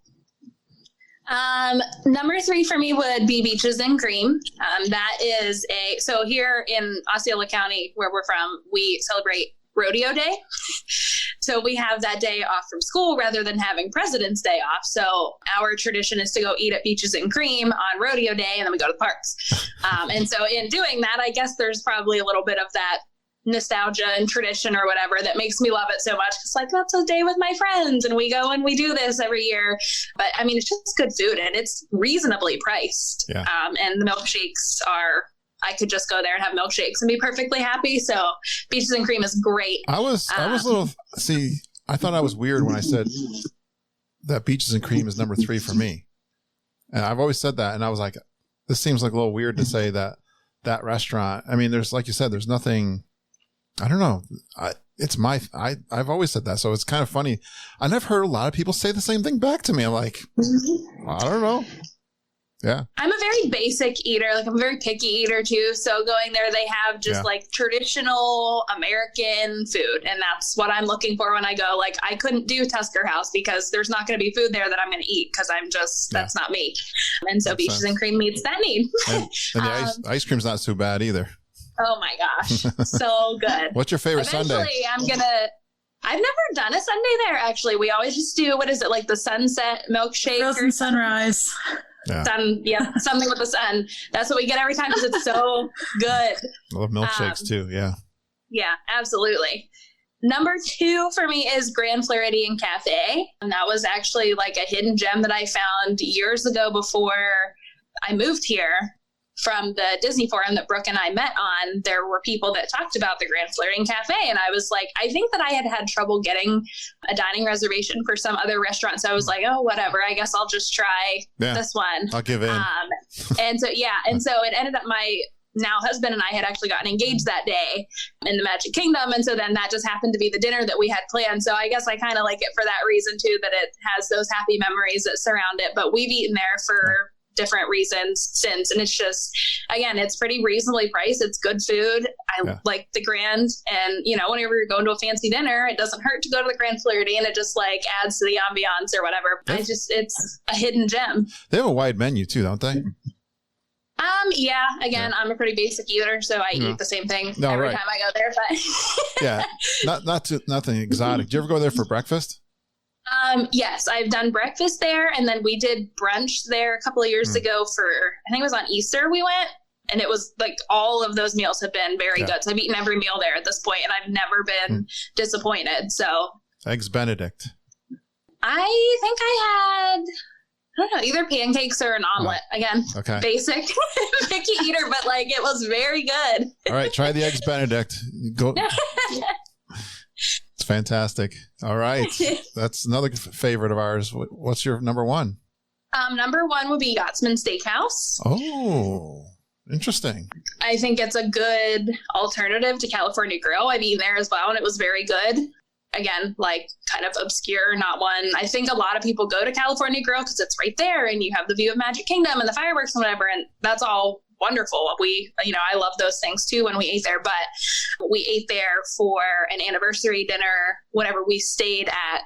Number 3 for me would be Beaches and Cream. That is so here in Osceola County, where we're from, we celebrate Rodeo Day. So we have that day off from school rather than having President's Day off. So our tradition is to go eat at Beaches and Cream on Rodeo Day, and then we go to the parks. And so in doing that, I guess there's probably a little bit of that nostalgia and tradition or whatever that makes me love it so much. It's like, that's a day with my friends, and we go and we do this every year. But I mean, it's just good food, and it's reasonably priced. Yeah. And the milkshakes I could just go there and have milkshakes and be perfectly happy. So Beaches and Cream is great. I was a little, I thought I was weird when I said that Beaches and Cream is number 3 for me. And I've always said that. And I was like, this seems like a little weird to say that restaurant. I mean, there's, like you said, there's nothing, I don't know. I've always said that. So it's kind of funny. And I've heard a lot of people say the same thing back to me. I'm like, I don't know. Yeah. I'm a very basic eater. Like, I'm a very picky eater too. So going there, they have just like traditional American food. And that's what I'm looking for when I go. Like, I couldn't do Tusker House because there's not going to be food there that I'm going to eat, because that's not me. And so Beaches and Cream meets that need. And the ice cream's not so bad either. Oh my gosh. So good. What's your favorite Sunday? I've never done a Sunday there, actually. We always just do, what is it, like the sunset milkshake? Frozen sunrise. Yeah. Something with the sun. That's what we get every time, because it's so good. I love milkshakes too. Yeah. Yeah, absolutely. Number 2 for me is Grand Floridian Cafe. And that was actually like a hidden gem that I found years ago before I moved here. From the Disney forum that Brooke and I met on, there were people that talked about the Grand Floridian Cafe. And I was like, I think that I had trouble getting a dining reservation for some other restaurant. So I was like, oh, whatever. I guess I'll just try this one. I'll give in. And so it ended up my now husband and I had actually gotten engaged that day in the Magic Kingdom. And so then that just happened to be the dinner that we had planned. So I guess I kind of like it for that reason too, that it has those happy memories that surround it. But we've eaten there for different reasons since, and it's just, again, it's pretty reasonably priced. It's good food. I like the Grand, and whenever you're going to a fancy dinner, it doesn't hurt to go to the Grand Floridian. It just like adds to the ambiance or whatever. It's a hidden gem. They have a wide menu too, don't they? I'm a pretty basic eater, so I eat the same thing every time I go there. But nothing exotic. Do you ever go there for breakfast? Yes, I've done breakfast there, and then we did brunch there a couple of years ago for, I think it was on Easter we went, and it was like all of those meals have been very good. So I've eaten every meal there at this point, and I've never been disappointed. So Eggs Benedict. I think I had, I don't know, either pancakes or an omelet. Again, basic picky eater, but like it was very good. All right, try the Eggs Benedict. Go. It's fantastic. All right. That's another favorite of ours. What's your number 1? Number 1 would be Yachtsman Steakhouse. Oh, interesting. I think it's a good alternative to California Grill. I've eaten there as well, and it was very good. Again, like kind of obscure, not one. I think a lot of people go to California Grill because it's right there and you have the view of Magic Kingdom and the fireworks and whatever. And that's all wonderful. I love those things too when we ate there, but we ate there for an anniversary dinner whenever we stayed at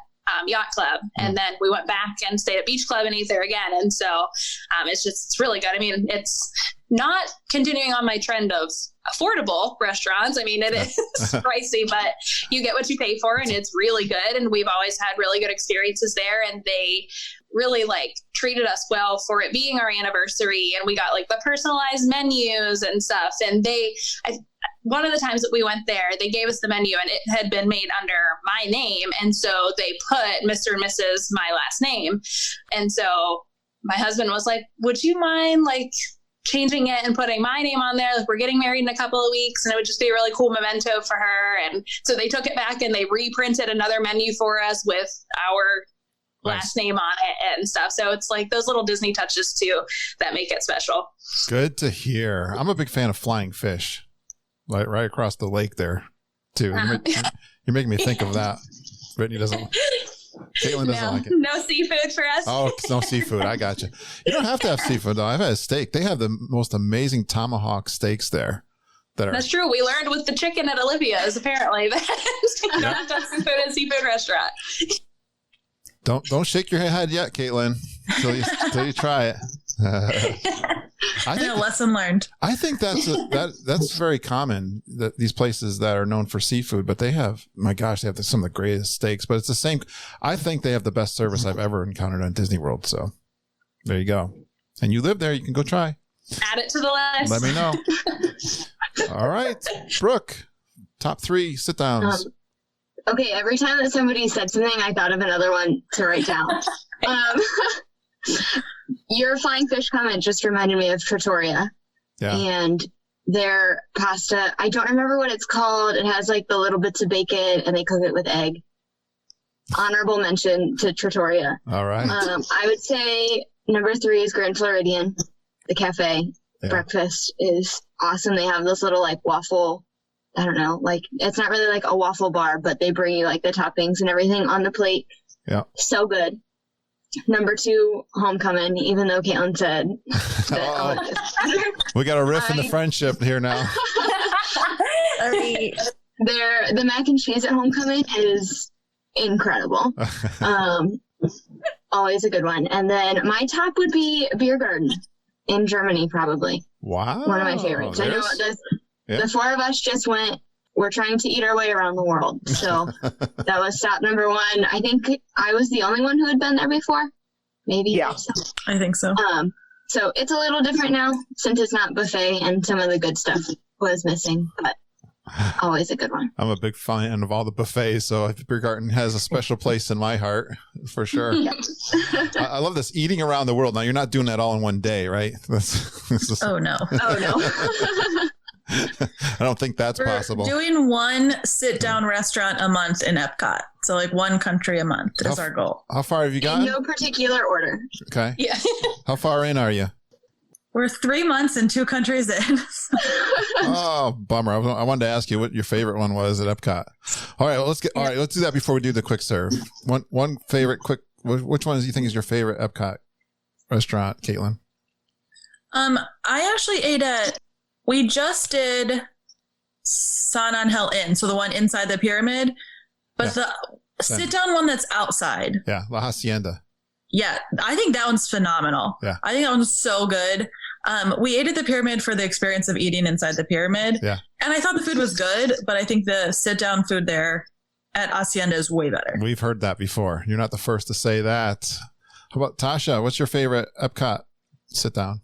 Yacht Club. And then we went back and stayed at Beach Club and ate there again. And so it's really good. I mean, it's not continuing on my trend of affordable restaurants. I mean, it is pricey, but you get what you pay for, and it's really good. And we've always had really good experiences there, and they really treated us well for it being our anniversary. And we got the personalized menus and stuff. And one of the times that we went there, they gave us the menu and it had been made under my name. And so they put Mr. and Mrs. my last name. And so my husband was like, would you mind changing it and putting my name on there? We're getting married in a couple of weeks and it would just be a really cool memento for her. And so they took it back and they reprinted another menu for us with our last name on it and stuff. So it's like those little Disney touches too that make it special. Good to hear. I'm a big fan of flying fish, like right across the lake there too. You're making me think of that. Brittany doesn't. Caitlyn doesn't like it. No seafood for us. Oh, no seafood. I got you. You don't have to have seafood though. I've had a steak. They have the most amazing tomahawk steaks there. That's true. We learned with the chicken at Olivia's apparently that you don't have to have seafood at a seafood restaurant. Don't shake your head yet, Caitlyn, until you try it. I think lesson learned. I think that's very common, that these places that are known for seafood, but they have, my gosh, they have some of the greatest steaks, but it's the same. I think they have the best service I've ever encountered on Disney World. So there you go. And you live there, you can go try. Add it to the list. Let me know. All right. Brooke, top 3 sit downs. Okay, every time that somebody said something, I thought of another one to write down. Your flying fish comment just reminded me of Trattoria. Yeah. And their pasta, I don't remember what it's called. It has like the little bits of bacon and they cook it with egg. Honorable mention to Trattoria. All right. I would say number 3 is Grand Floridian, the cafe. Yeah. Breakfast is awesome. They have this little like waffle, I don't know, like it's not really like a waffle bar, but they bring you like the toppings and everything on the plate. Yeah. So good. Number 2, Homecoming, even though Caitlyn said we got a riff in the friendship here now. The mac and cheese at Homecoming is incredible. Always a good one. And then my top would be Beer Garden in Germany, probably. Wow. One of my favorites. I know the 4 of us just went. We're trying to eat our way around the world. So that was stop number 1. I think I was the only one who had been there before. Maybe. Yeah, I think so. So it's a little different now since it's not buffet and some of the good stuff was missing, but always a good one. I'm a big fan of all the buffets, so Beer Garden has a special place in my heart for sure. Yeah. I love this eating around the world. Now you're not doing that all in one day, right? Oh no. I don't think that's possible. Doing one sit-down restaurant a month in Epcot. So like one country a month is our goal. How far have you gotten? In no particular order. Okay. Yeah. How far in are you? We're 3 months and 2 countries in. Oh, bummer. I wanted to ask you what your favorite one was at Epcot. All right, let's do that before we do the quick serve. One favorite quick. Which one do you think is your favorite Epcot restaurant, Caitlyn? I actually ate at. We just did San Angel Inn, so the one inside the pyramid, but the sit-down one that's outside. Yeah, La Hacienda. Yeah, I think that one's phenomenal. Yeah. I think that one's so good. We ate at the pyramid for the experience of eating inside the pyramid. Yeah. And I thought the food was good, but I think the sit-down food there at Hacienda is way better. We've heard that before. You're not the first to say that. How about Tasha? What's your favorite Epcot sit-down?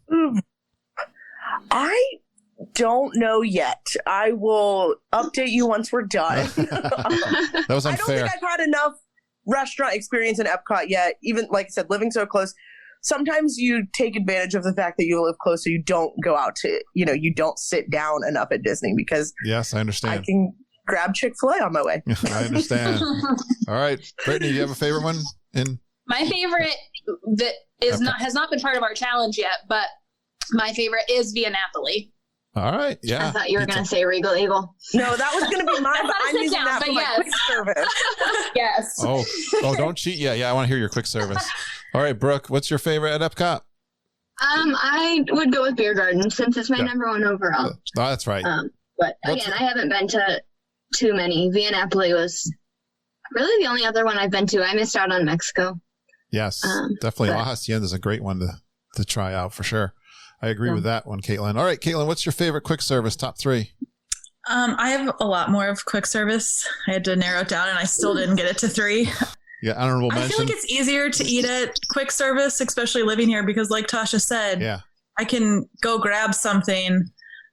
I don't know yet. I will update you once we're done. That was unfair. I don't think I've had enough restaurant experience in Epcot yet. Even, like I said, living so close. Sometimes you take advantage of the fact that you live close, so you don't go out to, you don't sit down enough at Disney because. Yes, I understand. I can grab Chick-fil-A on my way. I understand. All right. Brittany, do you have a favorite one? My favorite that has not been part of our challenge yet, but my favorite is Via Napoli. All right. Yeah. I thought you were going to say Regal Eagle. No, that was going to be mine, but I'm using that for my quick service. Yes. Oh, don't cheat. Yeah. I want to hear your quick service. All right, Brooke, what's your favorite at Epcot? I would go with Beer Garden since it's my number 1 overall. Oh, that's right. But again, I haven't been to too many. Via Napoli was really the only other one I've been to. I missed out on Mexico. Yes, definitely. La Hacienda is a great one to try out for sure. I agree with that one, Caitlyn. All right, Caitlyn, what's your favorite quick service? Top 3. I have a lot more of quick service. I had to narrow it down, and I still didn't get it to 3. Yeah, honorable mention. I feel like it's easier to eat at quick service, especially living here, because like Tasha said, I can go grab something.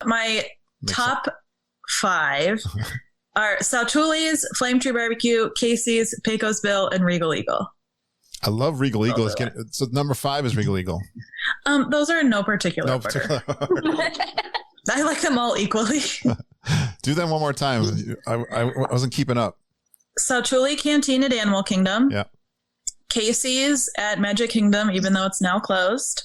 My top 5 are Sautuli's, Flame Tree Barbecue, Casey's, Pecos Bill, and Regal Eagle. I love Regal Eagle. So number 5 is Regal Eagle. Those are in no particular order. I like them all equally. Do them one more time. I wasn't keeping up. Sautuli Canteen at Animal Kingdom. Yeah. Casey's at Magic Kingdom, even though it's now closed.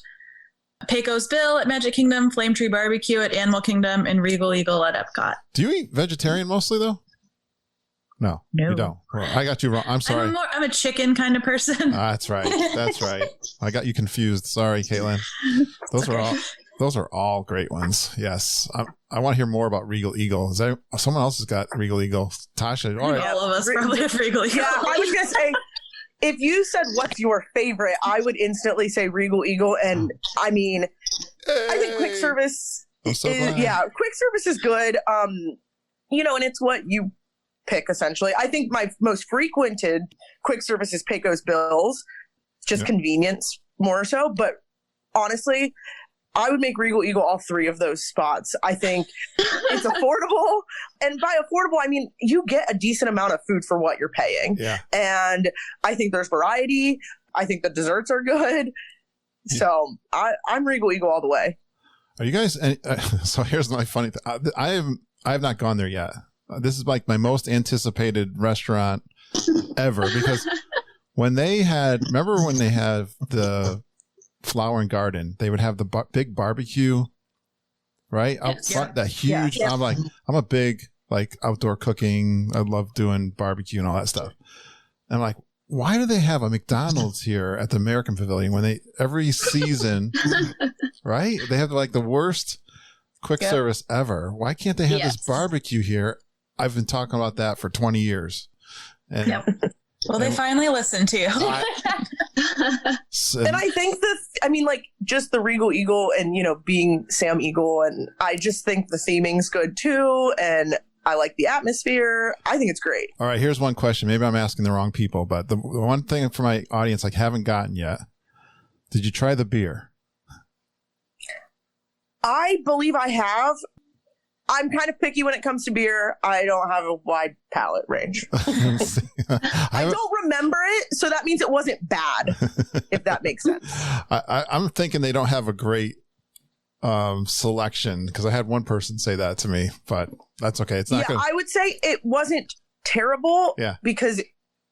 Pecos Bill at Magic Kingdom, Flame Tree Barbecue at Animal Kingdom, and Regal Eagle at Epcot. Do you eat vegetarian mostly, though? No, you don't. Well, I got you wrong. I'm sorry. I'm a chicken kind of person. That's right. That's right. I got you confused. Sorry, Caitlyn. Those are all great ones. Yes. I want to hear more about Regal Eagle. Is there someone else has got Regal Eagle? Tasha. All right. All of us probably have Regal Eagle. Yeah, I was going to say, if you said what's your favorite, I would instantly say Regal Eagle. And I mean, I think quick service quick service is good. And it's what you pick essentially. I think my most frequented quick service is Pecos Bills, just convenience more so. But honestly, I would make Regal Eagle all three of those spots. I think it's affordable. And by affordable, I mean, you get a decent amount of food for what you're paying. Yeah. And I think there's variety. I think the desserts are good. Yeah. So I'm Regal Eagle all the way. Are you guys, so here's my funny thing. I have not gone there yet. This is like my most anticipated restaurant ever because remember when they had the Flower and Garden, they would have the big barbecue, right? Out front, that huge, I'm a big like outdoor cooking. I love doing barbecue and all that stuff. And I'm like, why do they have a McDonald's here at the American Pavilion when every season, right? They have like the worst quick service ever. Why can't they have this barbecue here? I've been talking about that for 20 years. And, well, they finally listened to you. And I think just the Regal Eagle and, being Sam Eagle. And I just think the theming's good too. And I like the atmosphere. I think it's great. All right. Here's one question. Maybe I'm asking the wrong people, but the one thing for my audience I haven't gotten yet. Did you try the beer? I believe I have. I'm kind of picky when it comes to beer. I don't have a wide palate range. I don't remember it, so that means it wasn't bad, if that makes sense. I'm thinking they don't have a great selection because I had one person say that to me, but that's okay. It's not. I would say it wasn't terrible. Yeah. Because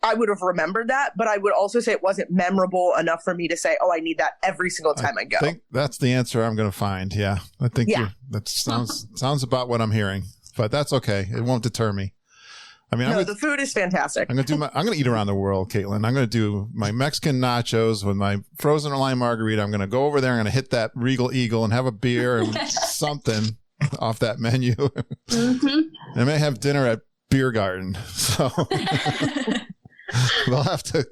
I would have remembered that, but I would also say it wasn't memorable enough for me to say, "Oh, I need that every single time I go." I think that's the answer I'm going to find. Yeah, I think that sounds about what I'm hearing, but that's okay. It won't deter me. I mean, the food is fantastic. I'm going to eat around the world, Caitlyn. I'm going to do my Mexican nachos with my frozen lime margarita. I'm going to go over there. I'm going to hit that Regal Eagle and have a beer and something off that menu. Mm-hmm. And I may have dinner at Beer Garden. So. I'll have to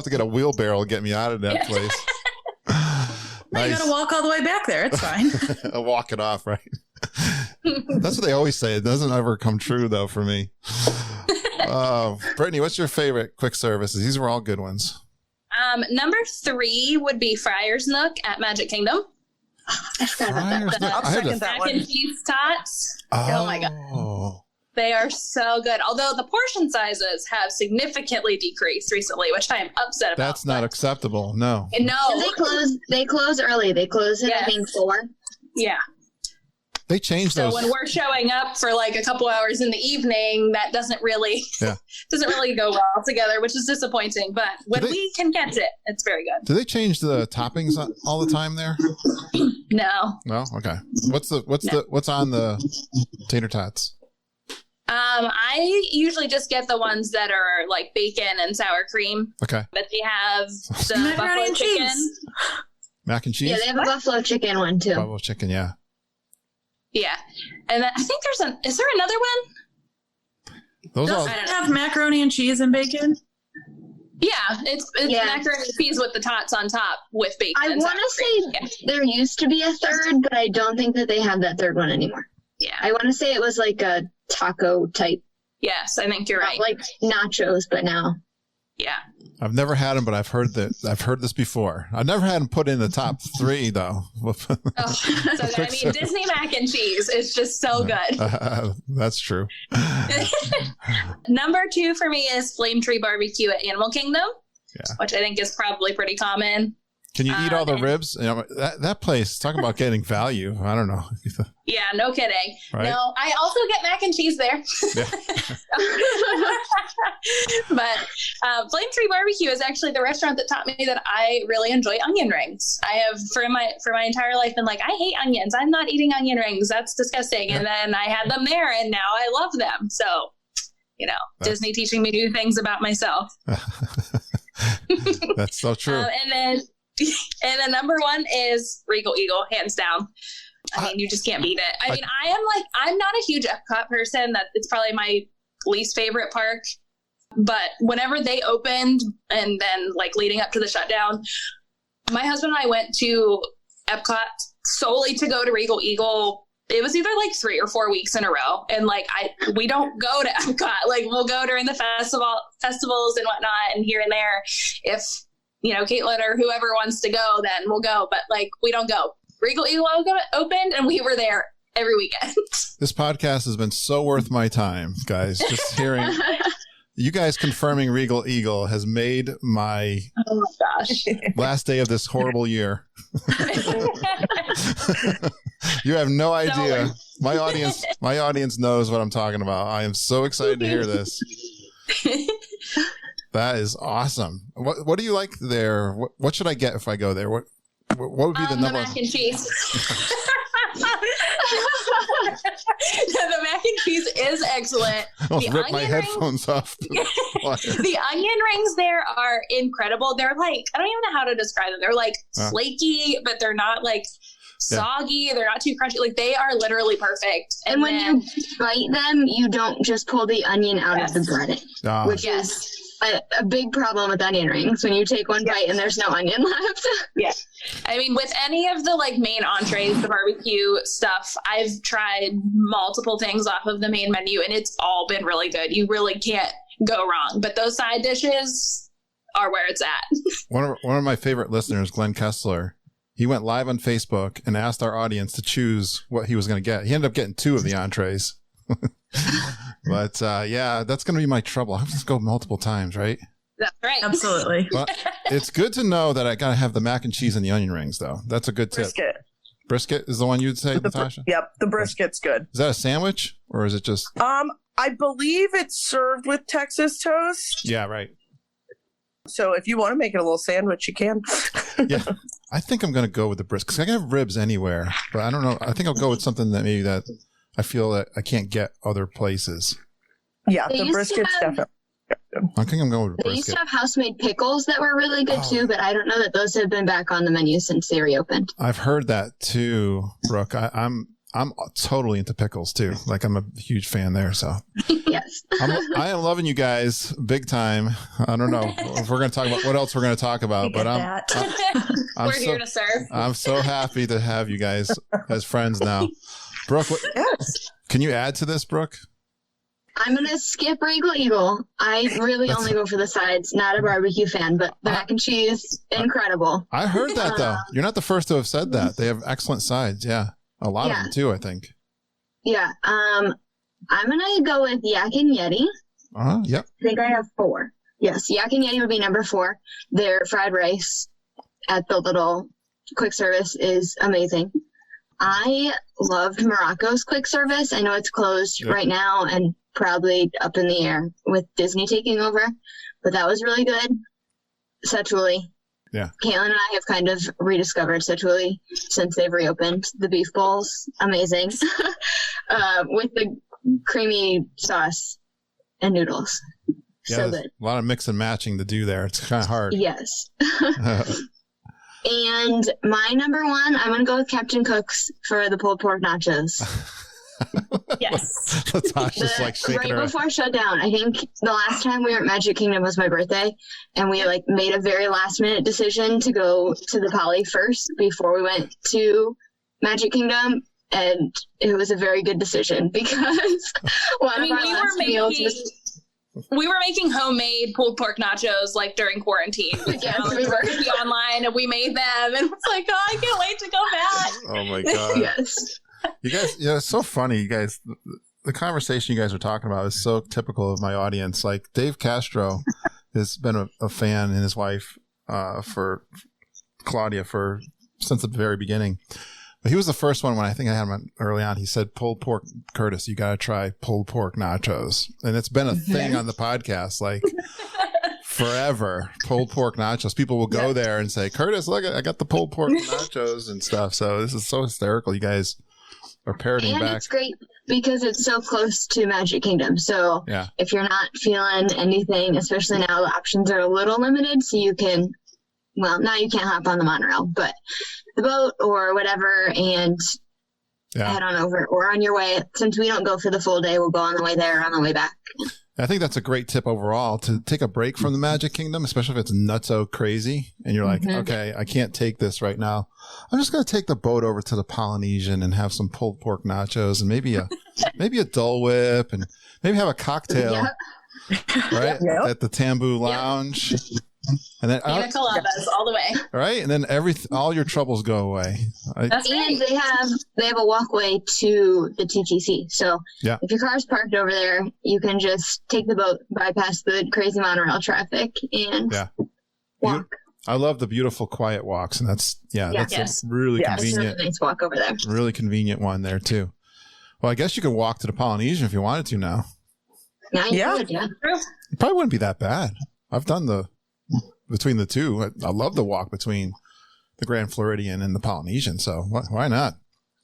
get a wheelbarrow to get me out of that place. Nice. You got to walk all the way back there. It's fine. I'll walk it off, right? That's what they always say. It doesn't ever come true, though, for me. Brittany, what's your favorite quick services? These were all good ones. Number 3 would be Friar's Nook at Magic Kingdom. I forgot about that. I'll second that one. Mac and cheese tots. Oh my God. They are so good. Although the portion sizes have significantly decreased recently, which I am upset about. That's not acceptable. No. No. They close early. They close at, I think, 4. Yeah. They changed those. So when we're showing up for like a couple hours in the evening, that doesn't really go well together, which is disappointing. But when we can get it, it's very good. Do they change the toppings all the time there? No. No? Okay. What's on the tater tots? I usually just get the ones that are like bacon and sour cream. Okay. But they have the buffalo chicken. Mac and cheese? Yeah, they have a buffalo chicken one too. Buffalo chicken, yeah. Yeah. And then I think is there another one? Those all have macaroni and cheese and bacon? Yeah, it's macaroni and cheese with the tots on top with bacon. I want to say there used to be a third, but I don't think that they have that third one anymore. Yeah. I want to say it was like a taco type. Yes, I think you're right. Like nachos, but now. Yeah. I've never had them, but I've heard this before. I've never had them put in the top 3 though. So I mean, Disney mac and cheese is just so good. That's true. Number 2 for me is Flame Tree Barbecue at Animal Kingdom, which I think is probably pretty common. Can you eat all the ribs? You know, that place, talking about getting value. I don't know. Yeah, no kidding. Right? No, I also get mac and cheese there. Yeah. But Flame Tree Barbecue is actually the restaurant that taught me that I really enjoy onion rings. I have for my entire life been like, I hate onions. I'm not eating onion rings. That's disgusting. And then I had them there, and now I love them. So, you know, Disney teaching me new things about myself. That's so true. And then number one is Regal Eagle, hands down. I mean, you just can't beat it. I mean, I'm not a huge Epcot person. That it's probably my least favorite park. But whenever they opened and then like leading up to the shutdown, my husband and I went to Epcot solely to go to Regal Eagle. It was either like 3 or 4 weeks in a row. And like, we don't go to Epcot. Like we'll go during the festivals and whatnot and here and there. If, you know, Caitlyn or whoever wants to go, then we'll go. But like, we don't go. Regal Eagle opened and we were there every weekend. This podcast has been so worth my time, guys. Just hearing you guys confirming Regal Eagle has made my last day of this horrible year. You have no idea. My audience knows what I'm talking about. I am so excited to hear this. That is awesome. What do you like there? What should I get if I go there? What would be the number? The mac and cheese. The mac and cheese is excellent. I'll rip my headphones off. The onion rings there are incredible. They're like, I don't even know how to describe them. They're like flaky, but they're not like soggy. They're not too crunchy. Like they are literally perfect. And when you bite them, you don't just pull the onion out of the breading, which is a big problem with onion rings. When you take one bite and there's no onion left. Yeah. I mean, with any of the like main entrees, the barbecue stuff, I've tried multiple things off of the main menu and it's all been really good. You really can't go wrong. But those side dishes are where it's at. One of my favorite listeners, Glenn Kessler, he went live on Facebook and asked our audience to choose what he was going to get. He ended up getting 2 of the entrees. But yeah, that's going to be my trouble. I have to go multiple times, right? That's right. Absolutely. But it's good to know that I got to have the mac and cheese and the onion rings, though. That's a good tip. Brisket is the one you'd say, Natasha? Yep, the brisket's good. Is that a sandwich or is it just? I believe it's served with Texas toast. Yeah, right. So if you want to make it a little sandwich, you can. Yeah, I think I'm going to go with the brisket. 'Cause I can have ribs anywhere, but I don't know. I think I'll go with something that maybe that I feel that I can't get other places. Yeah, the brisket's definitely. I think I'm going with They brisket. used to have house-made pickles that were really good too, but I don't know that those have been back on the menu since they reopened. I've heard that too, Brooke. I'm totally into pickles too. Like I'm a huge fan there. So Yes. I am loving you guys big time. I don't know if we're going to talk about what else we're going to talk about, but we're here to serve. I'm so happy to have you guys as friends now. Brooke, can you add to this, Brooke? I'm going to skip Regal Eagle. I really only go for the sides. Not a barbecue fan, but the mac and cheese, incredible. I heard that, though. You're not the first to have said that. They have excellent sides. Yeah. A lot of them, too, I think. Yeah. I'm going to go with Yak and Yeti. Yep. I think I have 4. Yes, Yak and Yeti would be number 4. Their fried rice at the little quick service is amazing. I loved Morocco's quick service. I know it's closed right now and probably up in the air with Disney taking over, but that was really good. Setuli. Yeah. Caitlyn and I have kind of rediscovered Setuli since they've reopened. The beef bowls, amazing. With the creamy sauce and noodles. Yeah, so good. A lot of mix and matching to do there. It's kind of hard. Yes. And my number 1, I'm going to go with Captain Cook's for the pulled pork nachos. Yes. Natasha's like shaking right before shutdown. I think the last time we were at Magic Kingdom was my birthday, and we like made a very last minute decision to go to the Poly first before we went to Magic Kingdom, and it was a very good decision because one of our last meals was. We were making homemade pulled pork nachos like during quarantine. Yes, we were online and we made them, and it's like, oh, I can't wait to go back. Oh my god! Yes, you guys, it's so funny. You guys, the conversation you guys are talking about is so typical of my audience. Like Dave Castro has been a fan and his wife for Claudia since the very beginning. But he was the first one when I think I had him early on. He said, pulled pork, Curtis, you got to try pulled pork nachos. And it's been a thing on the podcast, like forever. Pulled pork nachos. People will go there and say, Curtis, look, I got the pulled pork nachos and stuff. So this is so hysterical. You guys are parroting and back. It's great because it's so close to Magic Kingdom. So if you're not feeling anything, especially now, the options are a little limited. So you can, well, now you can't hop on the monorail, but the boat or whatever, and head on over, or on your way. Since we don't go for the full day, we'll go on the way there, on the way back. I think that's a great tip overall, to take a break from the Magic Kingdom, especially if it's nutso crazy and you're like, okay, I can't take this right now. I'm just going to take the boat over to the Polynesian and have some pulled pork nachos and maybe a Dole Whip, and maybe have a cocktail right at the Tambu Lounge. And then Pina coladas all the way. Right, and then all your troubles go away. That's right. And they have a walkway to the TTC. So if your car's parked over there, you can just take the boat, bypass the crazy monorail traffic, and walk. I love the beautiful quiet walks, and that's a really convenient. It's a really nice walk over there. Really convenient one there too. Well, I guess you could walk to the Polynesian if you wanted to now. You could, yeah. It probably wouldn't be that bad. I've done between the two. I love the walk between the Grand Floridian and the Polynesian. So why not?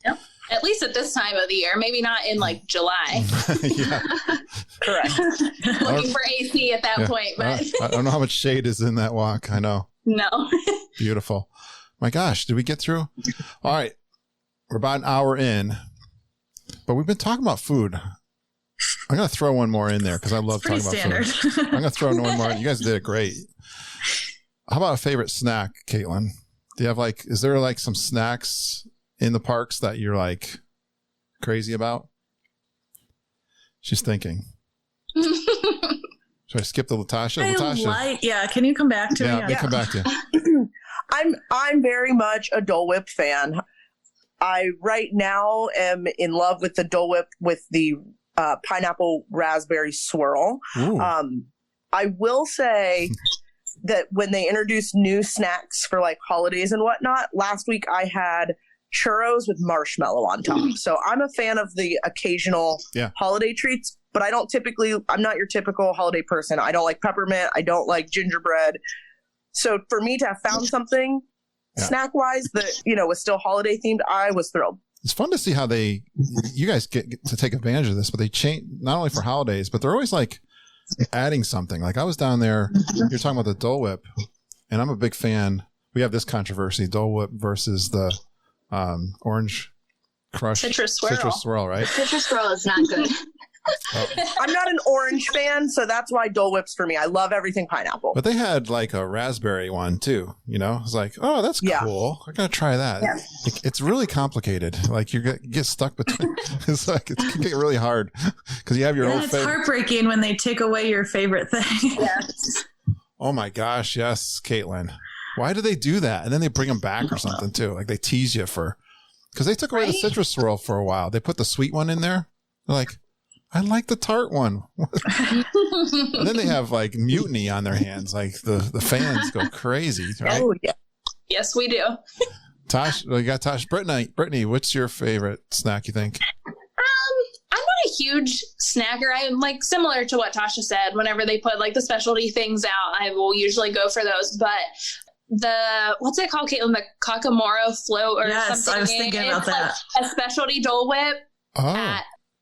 Yep. At least at this time of the year, maybe not in like July. Correct. Looking for AC at that point, but I don't know how much shade is in that walk. I know. No. Beautiful. My gosh, did we get through? All right. We're about an hour in, but we've been talking about food. I'm going to throw one more in there because I love talking about food. I'm going to throw one more in. You guys did it great. How about a favorite snack, Caitlyn? Do you have is there some snacks in the parks that you're crazy about? She's thinking. Should I skip to Tasha? Can you come back to me? Yeah, let me come back to you. I'm very much a Dole Whip fan. I right now am in love with the Dole Whip with the pineapple raspberry swirl. I will say that when they introduce new snacks for holidays and whatnot, last week I had churros with marshmallow on top. So I'm a fan of the occasional holiday treats, but I'm not your typical holiday person. I don't like peppermint. I don't like gingerbread. So for me to have found something snack wise that, was still holiday themed, I was thrilled. It's fun to see how you guys get to take advantage of this, but they change not only for holidays, but they're always adding something. I was down there, you're talking about the Dole Whip, and I'm a big fan. We have this controversy, Dole Whip versus the Orange Crush. Citrus Swirl, right? Citrus Swirl is not good. I'm not an orange fan, so that's why Dole Whip's for me. I love everything pineapple. But they had a raspberry one too, It's oh, that's cool. I gotta try that. Yeah. It's really complicated. You get stuck between. It can get really hard because you have your own. It's heartbreaking when they take away your favorite thing. Yes. Oh my gosh, yes, Caitlyn. Why do they do that? And then they bring them back or something too. They tease you because they took away the citrus swirl for a while. They put the sweet one in there. They're I like the tart one. And then they have mutiny on their hands. The fans go crazy, right? Oh, yeah. Yes, we do. Tosh, you got Tosh. Brittany, what's your favorite snack, you think? I'm not a huge snacker. I'm similar to what Tasha said. Whenever they put the specialty things out, I will usually go for those. But what's it called, Caitlyn? The Kakamoro float or something? Yes, I was thinking about that. A specialty Dole Whip. Oh.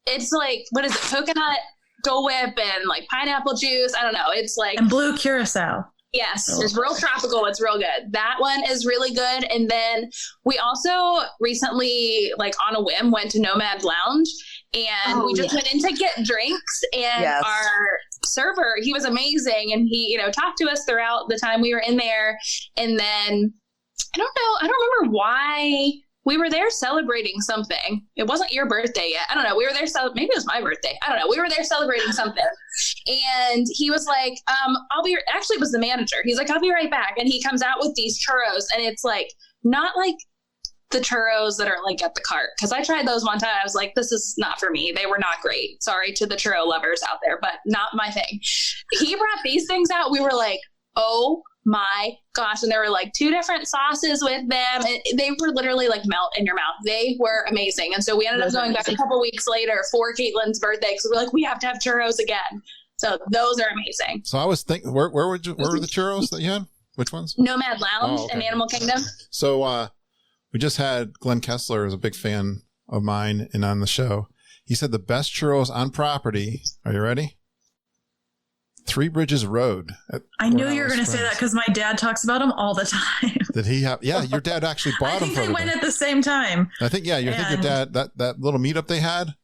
It's what is it? Coconut Dole Whip and pineapple juice. I don't know. It's and blue curacao. Yes, it's real tropical. It's real good. That one is really good. And then we also recently, on a whim, went to Nomad Lounge, and we just went in to get drinks. And our server, he was amazing, and he, talked to us throughout the time we were in there. And then I don't remember why. We were there celebrating something. It wasn't your birthday yet. I don't know. We were there. Maybe it was my birthday. I don't know. We were there celebrating something. And he was actually it was the manager. He's I'll be right back. And he comes out with these churros. And it's not the churros that are at the cart. Cause I tried those one time. I was this is not for me. They were not great. Sorry to the churro lovers out there, but not my thing. He brought these things out. We were oh my gosh. And there were like 2 different sauces with them. And they were literally like melt in your mouth. They were amazing. And so we ended up going back a couple weeks later for Caitlin's birthday because we're like, we have to have churros again. So those are amazing. So I was thinking, where were the churros that you had? Which ones? Nomad Lounge and Animal Kingdom. So we just had Glenn Kessler, is a big fan of mine and on the show. He said the best churros on property. Are you ready? Three Bridges Road. I knew you were going to say that because my dad talks about them all the time. Did he have? Yeah, your dad actually bought them. I think they went at the same time. I think your dad that little meetup they had.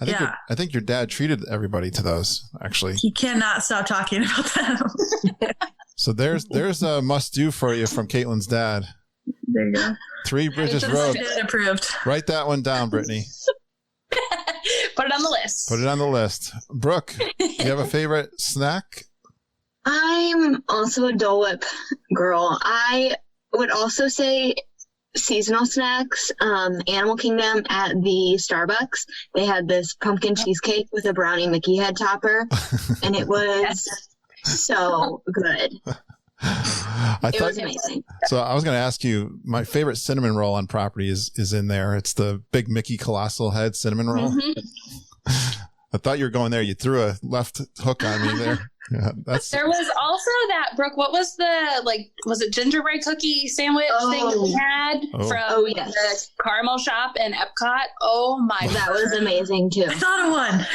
I think your dad treated everybody to those. Actually, he cannot stop talking about them. So there's a must do for you from Caitlyn's dad. There you go. Three Bridges Road. Approved. Write that one down, Brittany. Put it on the list. Put it on the list. Brooke, do you have a favorite snack? I'm also a Dole Whip girl. I would also say seasonal snacks. Animal Kingdom at the Starbucks, they had this pumpkin cheesecake with a brownie Mickey head topper, and it was so good. It was amazing. So I was going to ask you, my favorite cinnamon roll on property is in there. It's the big Mickey Colossal Head cinnamon roll. Mm-hmm. I thought you were going there. You threw a left hook on me there. Yeah, there was also that, Brooke, what was was it gingerbread cookie sandwich thing that we had from the caramel shop in Epcot? Oh my God. That was amazing too. I thought of one.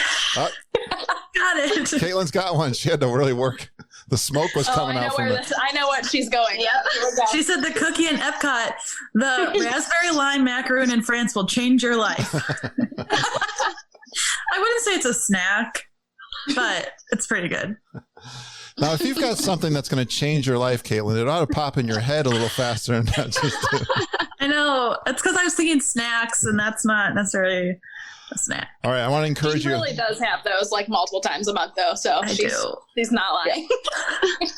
Got it. Caitlin's got one. She had to really work. The smoke was coming out from it. I know what she's going. Yep. She said the cookie in Epcot, the raspberry lime macaroon in France will change your life. I wouldn't say it's a snack, but it's pretty good. Now, if you've got something that's going to change your life, Caitlyn, it ought to pop in your head a little faster and not just. I know. It's because I was thinking snacks, and that's not necessarily a snack. All right, I want to encourage you. She really does have those like multiple times a month, though. So she's not lying.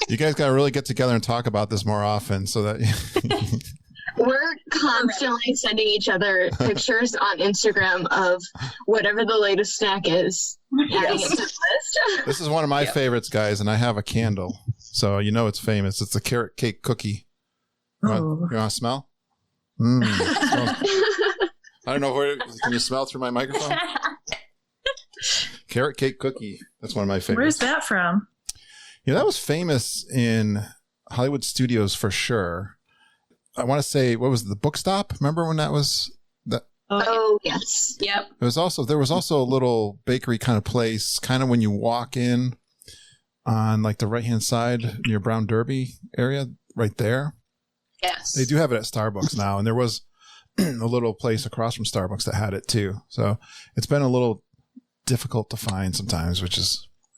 You guys got to really get together and talk about this more often, so that. We're constantly sending each other pictures on Instagram of whatever the latest snack is. Adding it to the list. This is one of my favorites, guys, and I have a candle, so you know it's famous. It's a carrot cake cookie. You want to smell? I don't know where. Can you smell through my microphone? Carrot cake cookie. That's one of my favorites. Where's that from? Yeah, that was famous in Hollywood studios for sure. I want to say, what was it, the Book Stop? Remember when that was? Oh, yes. Yep. There was also a little bakery kind of place, kind of when you walk in on like the right-hand side near Brown Derby area, right there. Yes. They do have it at Starbucks now, and there was a little place across from Starbucks that had it too. So it's been a little difficult to find sometimes,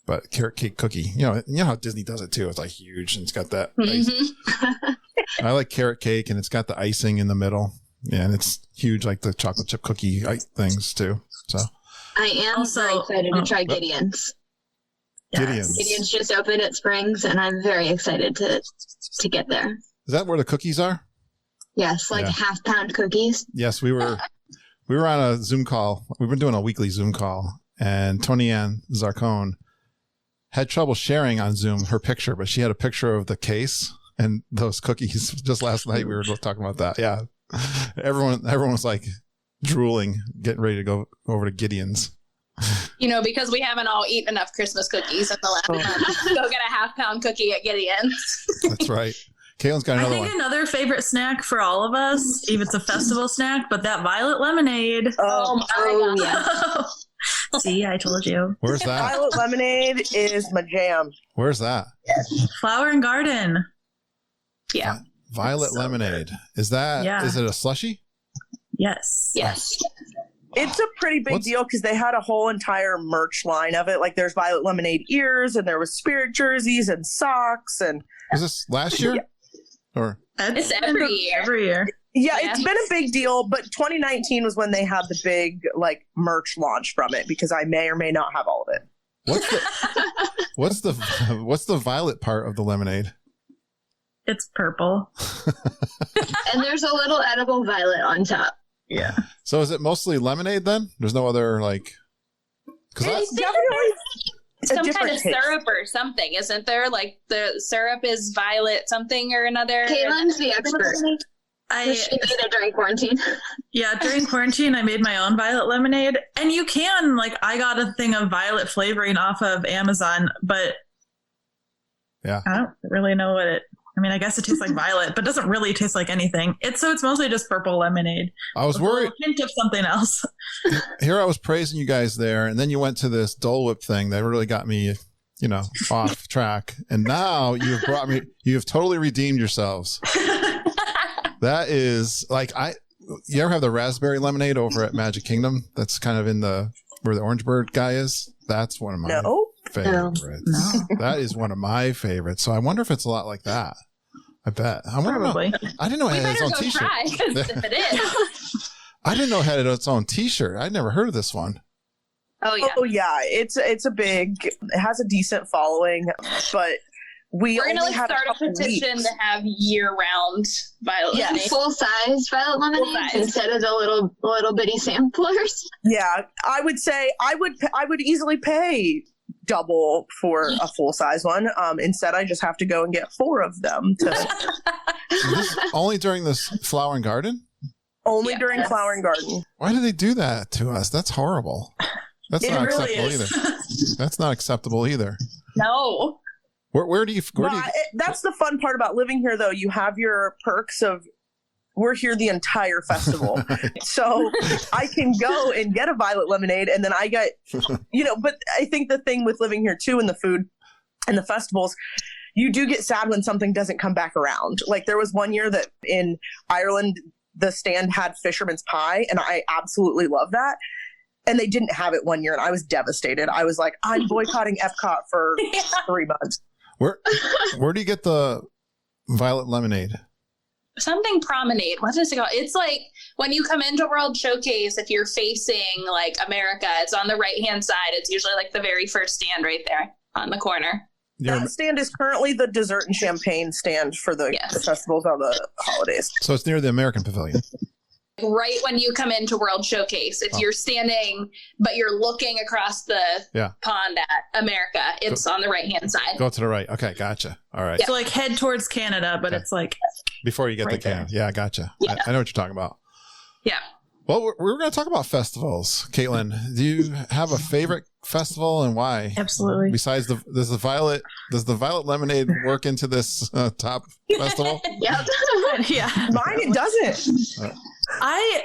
but carrot cake cookie, you know how Disney does it too. It's like huge and it's got that. I like carrot cake and it's got the icing in the middle. Yeah, and it's huge, like the chocolate chip cookie things too. So I am very excited to try Gideon's. Gideon's. Gideon's just opened at Springs, and I'm very excited to get there. Is that where the cookies are? Yes, half-pound cookies. Yes, we were on a Zoom call. We've been doing a weekly Zoom call, and Tony Ann Zarcone had trouble sharing on Zoom her picture, but she had a picture of the case and those cookies. Just last night we were talking about that. Yeah, everyone was like drooling, getting ready to go over to Gideon's. Because we haven't all eaten enough Christmas cookies in the last month. Go get a half-pound cookie at Gideon's. That's right. Caitlin's got another one. I think another favorite snack for all of us, even it's a festival snack, but that violet lemonade. Oh yeah. See, I told you. Where's that? Violet lemonade is my jam. Where's that? Flower and Garden. Yeah. Violet lemonade. Is that? Yeah. Is it a slushie? Yes. Yes. It's a pretty big deal because they had a whole entire merch line of it. Like there's Violet Lemonade ears, and there was Spirit jerseys and socks. And was this last year? Or it's every year. Every year. Yeah, it's been a big deal, but 2019 was when they had the big merch launch from it, because I may or may not have all of it. What's the violet part of the lemonade? It's purple. And there's a little edible violet on top. Yeah. So is it mostly lemonade then? There's no other some kind of syrup or something, isn't there? Like the syrup is violet something or another. Caitlin's the expert. She made it during quarantine. Yeah, during quarantine, I made my own violet lemonade. And you can, like, I got a thing of violet flavoring off of Amazon, but yeah, I don't really know what it, I mean, I guess it tastes like violet, but doesn't really taste like anything. It's mostly just purple lemonade. I was worried. A hint of something else. Here I was praising you guys there, and then you went to this Dole Whip thing that really got me, off track. And now you've totally redeemed yourselves. That is like, you ever have the raspberry lemonade over at Magic Kingdom? That's kind of where the Orange Bird guy is. That's one of my favorites. No. That is one of my favorites. So I wonder if it's a lot like that. I bet. Probably. I didn't know it had its own t-shirt. Try, if it is. I didn't know it had its own t-shirt. I'd never heard of this one. Oh yeah. It's it has a decent following, but we're gonna start a petition to have year-round violet lemonade. Full-size violet lemonade instead of the little bitty samplers. Yeah, I would say I would easily pay double for a full-size one. Instead, I just have to go and get 4 of them. This only during this Flower and Garden? Only during Flower and Garden. Why do they do that to us? That's horrible. That's not acceptable either. That's not acceptable either. No. Where do you? That's the fun part about living here, though. You have your perks of we're here the entire festival, so I can go and get a violet lemonade, and then I get, But I think the thing with living here too, and the food, and the festivals, you do get sad when something doesn't come back around. Like there was one year that in Ireland, the stand had fisherman's pie, and I absolutely love that. And they didn't have it one year, and I was devastated. I was like, I'm boycotting Epcot for 3 months. Where do you get the violet lemonade? Something Promenade. What is it called? It's like when you come into World Showcase, if you're facing like America, it's on the right-hand side. It's usually like the very first stand right there on the corner. That stand is currently the dessert and champagne stand for the festivals on the holidays. So it's near the American Pavilion. Right when you come into World Showcase, if you're standing, but you're looking across the pond at America, it's on the right-hand side. Go to the right. Okay, gotcha. All right. So like head towards Canada, but it's like before you get to Canada. Yeah, gotcha. Yeah. I know what you're talking about. Yeah. Well, we're going to talk about festivals. Caitlyn, do you have a favorite festival and why? Absolutely. Besides does the violet lemonade work into this top festival? Yep. Yeah. Mine, it doesn't. I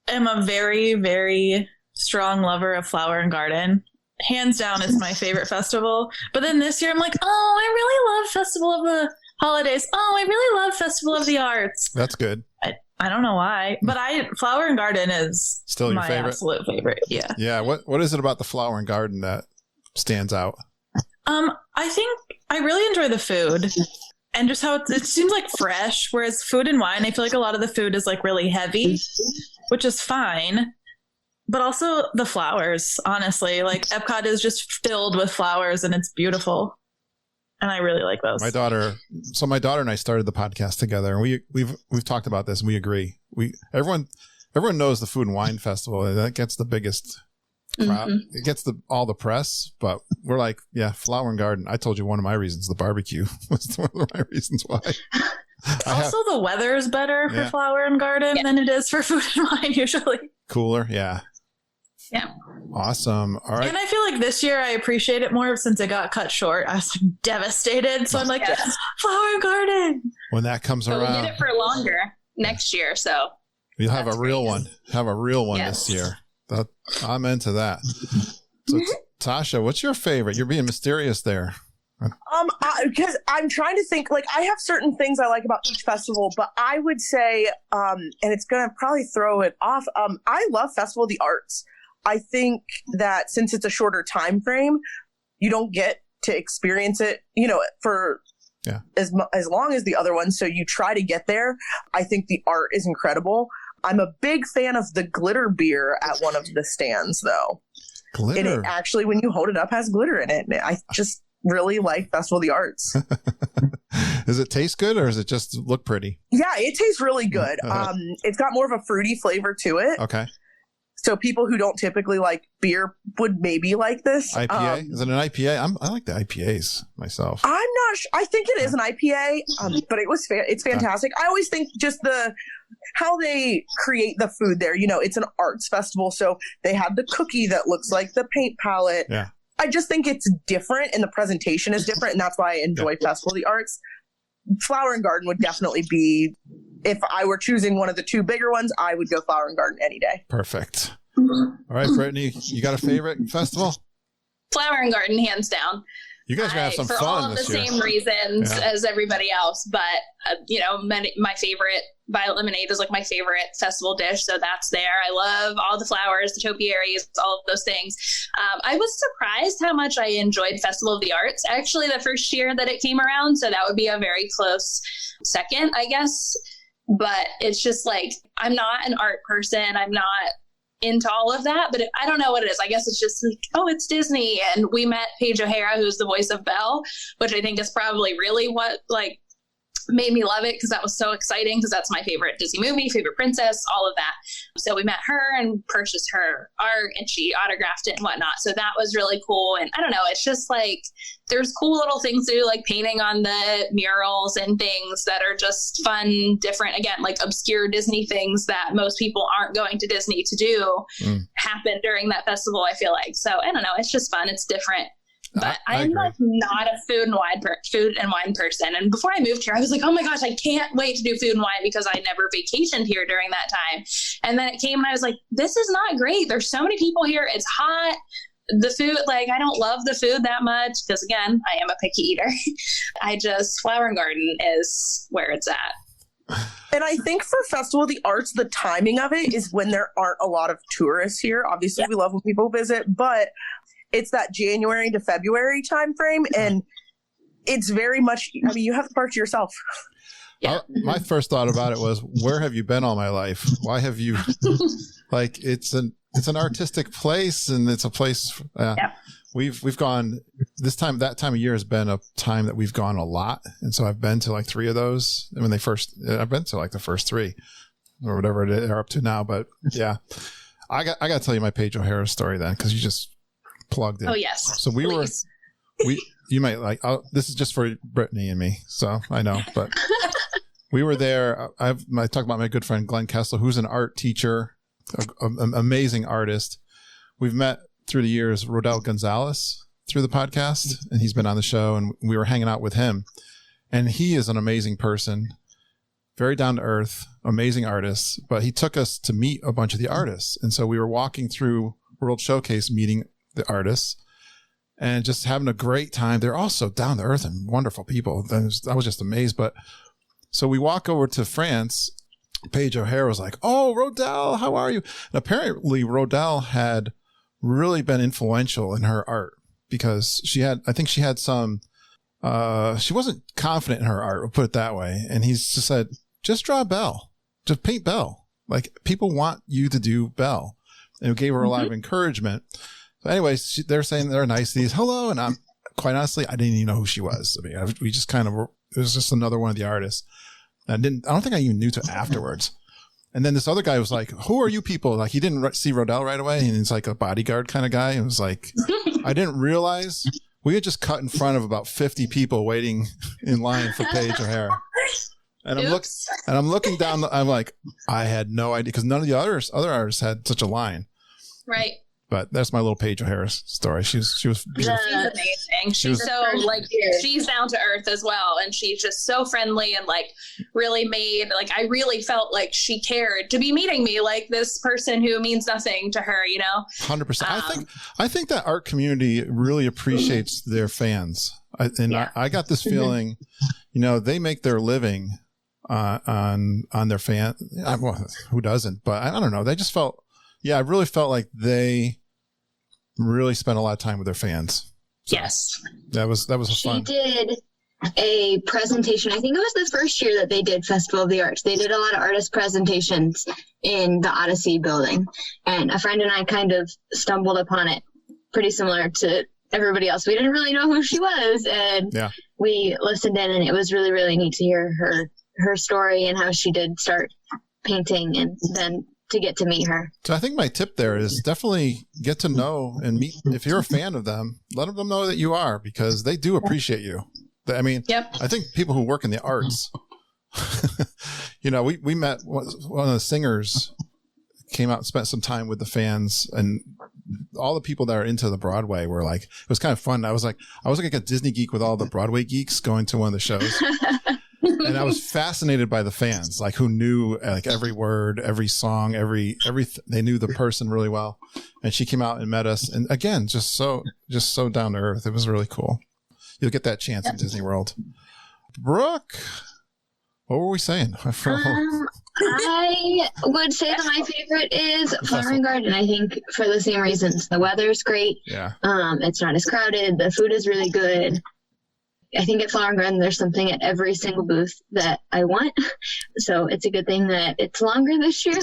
am a very, very strong lover of Flower and Garden. Hands down, it's my favorite festival. But then this year I'm like, oh, I really love Festival of the Holidays. Oh, I really love Festival of the Arts. That's good. I don't know why, but Flower and Garden is still your favorite? Absolute favorite. Yeah. Yeah. What is it about the Flower and Garden that stands out? I think I really enjoy the food. And just how it seems like fresh, whereas Food and Wine, I feel like a lot of the food is like really heavy, which is fine. But also the flowers, honestly. Like Epcot is just filled with flowers and it's beautiful. And I really like those. My daughter and I started the podcast together, and we've talked about this and we agree. Everyone knows the Food and Wine Festival. That gets the biggest crowd. Mm-hmm. It gets all the press, but we're like, yeah, Flower and Garden. I told you one of my reasons, the barbecue was one of my reasons why. The weather is better for Flower and Garden than it is for Food and Wine usually. Cooler, yeah. Yeah. Awesome. All right. And I feel like this year I appreciate it more since it got cut short. I was like devastated. So I'm like, Flower and Garden. When that comes around. We'll get it for longer next year. So you'll have a real one. Have a real one this year. I'm into that. So Tasha, what's your favorite? You're being mysterious there. Because I'm trying to think, like, I have certain things I like about each festival, but I would say, and it's going to probably throw it off. I love Festival of the Arts. I think that since it's a shorter time frame, you don't get to experience it, for as long as the other ones. So you try to get there. I think the art is incredible. I'm a big fan of the glitter beer at one of the stands, though. Glitter? And it actually, when you hold it up, has glitter in it. And I just really like Festival of the Arts. Does it taste good or does it just look pretty? Yeah, it tastes really good. It's got more of a fruity flavor to it. Okay. So people who don't typically like beer would maybe like this. IPA? Is it an IPA? I like the IPAs myself. I'm not sure. I think it is an IPA, but it's fantastic. I always think just how they create the food there. It's an arts festival, so they have the cookie that looks like the paint palette. Yeah. I just think it's different, and the presentation is different, and that's why I enjoy Festival of the Arts. Flower and Garden would definitely be, if I were choosing one of the two bigger ones, I would go Flower and Garden any day. Perfect. All right, Brittany, you got a favorite festival? Flower and Garden, hands down. You guys are going to have some for fun all of the this year. same reasons as everybody else, but my favorite Violet Lemonade is like my favorite festival dish, so that's there. I love all the flowers, the topiaries, all of those things. I was surprised how much I enjoyed Festival of the Arts actually the first year that it came around, so that would be a very close second, I guess. But it's just like, I'm not an art person, I'm not into all of that, but I don't know what it is. I guess it's just like, oh, it's Disney, and we met Paige O'Hara, who's the voice of Belle, which I think is probably really what like made me love it, because that was so exciting, because that's my favorite Disney movie, favorite princess, all of that. So we met her and purchased her art, and she autographed it and whatnot. So that was really cool. And I don't know, it's just like there's cool little things to do, like painting on the murals and things that are just fun, different, again, like obscure Disney things that most people aren't going to Disney to do happen during that festival, I feel like. So I don't know, it's just fun, it's different. But I'm like not a food and wine person. And before I moved here, I was like, oh my gosh, I can't wait to do food and wine, because I never vacationed here during that time. And then it came and I was like, this is not great. There's so many people here. It's hot. The food, like, I don't love the food that much, because again, I am a picky eater. Flower and Garden is where it's at. And I think for Festival of the Arts, the timing of it is when there aren't a lot of tourists here. Obviously, we love when people visit, but it's that January to February time frame, and it's very much, I mean, you have the park to yourself. Yeah. My first thought about it was, where have you been all my life? Why have you like, it's an artistic place, and it's a place we've gone that time of year has been a time that we've gone a lot. And so I've been to like 3 of those. I mean, I've been to like the first 3 or whatever they're up to now. But yeah, I got to tell you my Paige O'Hara story then, because you just plugged in. Oh yes. So you might like, this is just for Brittany and me, so I know, but we were there. I talked about my good friend Glenn Kessler, who's an art teacher, an amazing artist. We've met through the years, Rodel Gonzalez through the podcast, and he's been on the show, and we were hanging out with him, and he is an amazing person, very down to earth, amazing artist, but he took us to meet a bunch of the artists. And so we were walking through World Showcase, meeting the artists and just having a great time. They're all so down to earth and wonderful people. I was just amazed. But so we walk over to France. Paige O'Hara was like, "Oh, Rodel, how are you?" And apparently Rodel had really been influential in her art, because she had some, she wasn't confident in her art, we'll put it that way. And he's just said, just draw Belle, just paint Belle. Like, people want you to do Belle. And it gave her a lot of encouragement. So anyways, they're saying they're niceties. Hello. And I'm quite honestly, I didn't even know who she was. I mean, we just kind of were, it was just another one of the artists. And I don't think I even knew to afterwards. And then this other guy was like, who are you people? Like, he didn't see Rodel right away. And he's like a bodyguard kind of guy. It was like, I didn't realize we had just cut in front of about 50 people waiting in line for Paige O'Hara. And I'm looking down. I'm like, I had no idea, because none of the other artists had such a line. Right. But that's my little Paige O'Hara story. She was beautiful. She's amazing. She's so like, she's down to earth as well. And she's just so friendly and like really made, like, I really felt like she cared to be meeting me, like this person who means nothing to her, you know? 100%. I think that art community really appreciates their fans. I got this feeling, you know, they make their living on their fan. Well, who doesn't? But I don't know. They just felt, I really felt like they really spent a lot of time with their fans. So yes. That was fun. She did a presentation. I think it was the first year that they did Festival of the Arts. They did a lot of artist presentations in the Odyssey building. And a friend and I kind of stumbled upon it, pretty similar to everybody else. We didn't really know who she was. And we listened in, and it was really, really neat to hear her story and how she did start painting and then to get to meet her. So I think my tip there is definitely get to know and meet. If you're a fan of them, let them know that you are, because they do appreciate you. I mean, I think people who work in the arts, we met one of the singers came out and spent some time with the fans, and all the people that are into the Broadway were like, it was kind of fun. I was like a Disney geek with all the Broadway geeks going to one of the shows. And I was fascinated by the fans, like who knew like every word, every song, they knew the person really well. And she came out and met us. And again, just so down to earth. It was really cool. You'll get that chance at Disney World. Brooke, what were we saying? I would say that my favorite is Flower and Garden. I think for the same reasons. The weather's great. Yeah. It's not as crowded. The food is really good. I think at Flower and Garden, there's something at every single booth that I want. So it's a good thing that it's longer this year.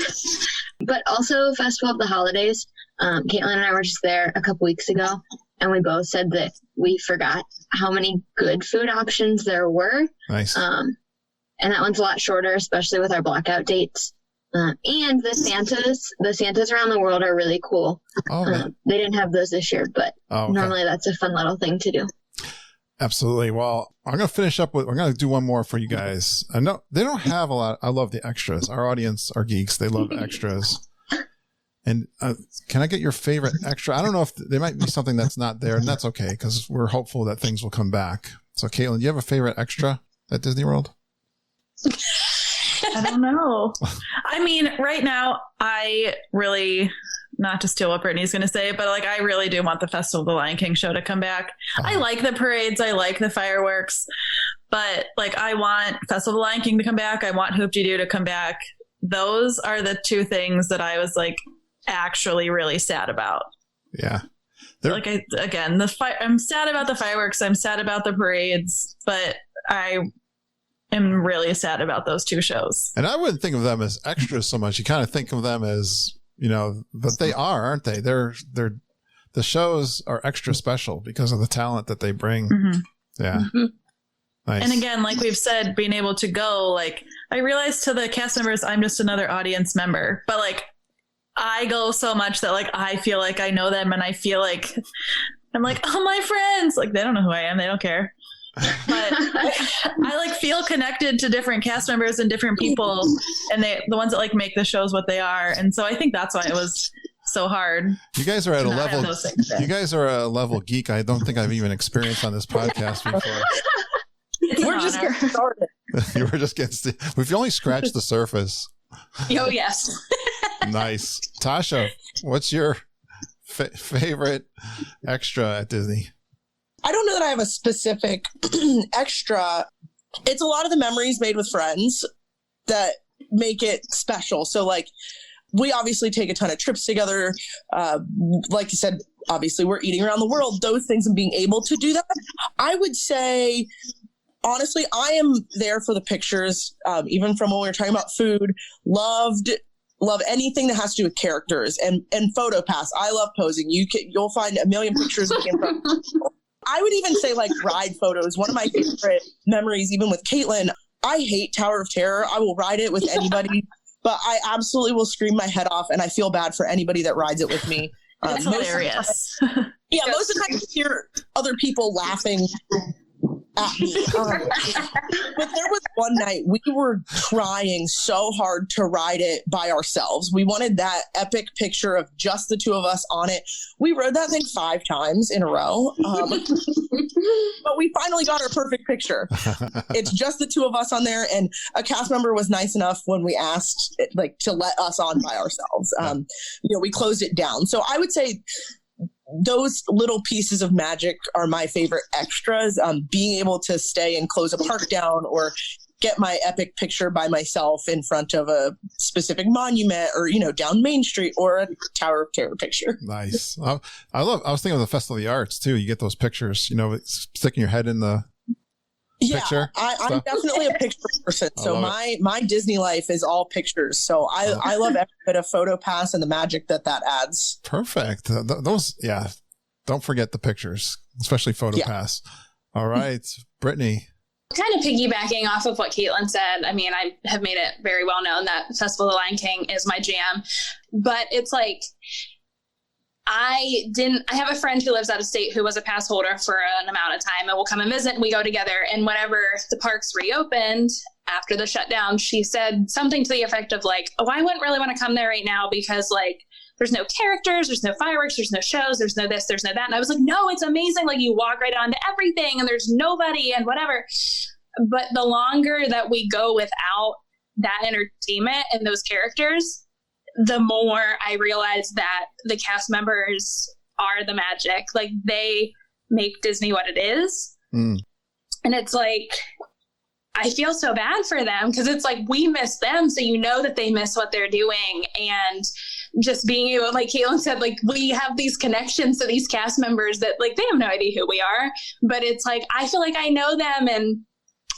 But also Festival of the Holidays. Caitlyn and I were just there a couple weeks ago, and we both said that we forgot how many good food options there were. Nice. And that one's a lot shorter, especially with our blackout dates. And the Santas around the world are really cool. They didn't have those this year, but normally that's a fun little thing to do. Absolutely. Well, I'm going to finish up with, I'm going to do one more for you guys. I know they don't have a lot. I love the extras. Our audience are geeks. They love extras. And can I get your favorite extra? I don't know if there might be something that's not there, and that's okay, because we're hopeful that things will come back. So Caitlyn, do you have a favorite extra at Disney World? I don't know. I mean, right now, I really, not to steal what Brittany's going to say, but like, I really do want the Festival of the Lion King show to come back. I like the parades. I like the fireworks, but like, I want Festival of the Lion King to come back. I want Hoop-Dee-Doo to come back. Those are the two things that I was like actually really sad about. Yeah. Like, I'm sad about the fireworks. I'm sad about the parades, but I am really sad about those two shows. And I wouldn't think of them as extras so much. You kind of think of them as, but they are, aren't they? The shows are extra special because of the talent that they bring. Mm-hmm. Yeah. Mm-hmm. Nice. And again, like we've said, being able to go, like, I realized to the cast members, I'm just another audience member, but like, I go so much that like, I feel like I know them, and I feel like I'm like, oh, my friends, like, they don't know who I am. They don't care. But I like feel connected to different cast members and different people, and the ones that like make the shows what they are. And so I think that's why it was so hard. You guys are at a level. You guys are a level geek I don't think I've even experienced on this podcast before. We're just getting started. You were just getting. We've only scratched the surface. Oh yes. Nice, Tasha. What's your favorite extra at Disney? I don't know that I have a specific extra. It's a lot of the memories made with friends that make it special. So like, we obviously take a ton of trips together. Like you said, obviously we're eating around the world, those things, and being able to do that. I would say, honestly, I am there for the pictures. Even from when we were talking about food, love anything that has to do with characters and photo pass. I love posing. You'll find a million pictures of me in front of people. I would even say like ride photos. One of my favorite memories, even with Caitlyn, I hate Tower of Terror. I will ride it with anybody, but I absolutely will scream my head off, and I feel bad for anybody that rides it with me. It's hilarious. Most of the time you hear other people laughing at me. But there was one night we were trying so hard to ride it by ourselves. We wanted that epic picture of just the two of us on it. We rode that thing 5 times in a row. But we finally got our perfect picture. It's just the two of us on there, and a cast member was nice enough when we asked like to let us on by ourselves. We closed it down. So I would say those little pieces of magic are my favorite extras. Being able to stay and close a park down, or get my epic picture by myself in front of a specific monument, or, down Main Street, or a Tower of Terror picture. Nice. I was thinking of the Festival of the Arts too. You get those pictures, sticking your head in the picture. I'm definitely a picture person. So my Disney life is all pictures. So I love every bit of photo pass and the magic that adds. Perfect. Those, don't forget the pictures, especially photo pass. All right, Brittany, Kind of piggybacking off of what Caitlyn said, I mean, I have made it very well known that Festival of the Lion King is my jam, but it's like, I have a friend who lives out of state who was a pass holder for an amount of time and will come and visit, and we go together. And whenever the parks reopened after the shutdown, she said something to the effect of like, oh, I wouldn't really want to come there right now because like, there's no characters, there's no fireworks, there's no shows, there's no this, there's no that. And I was like, no, it's amazing. Like you walk right onto everything and there's nobody and whatever. But the longer that we go without that entertainment and those characters, the more I realize that the cast members are the magic. Like they make Disney what it is. And it's like, I feel so bad for them because it's like, we miss them. So you know that they miss what they're doing. And just being able, like Caitlyn said, like we have these connections to these cast members that like, they have no idea who we are, but it's like, I feel like I know them. And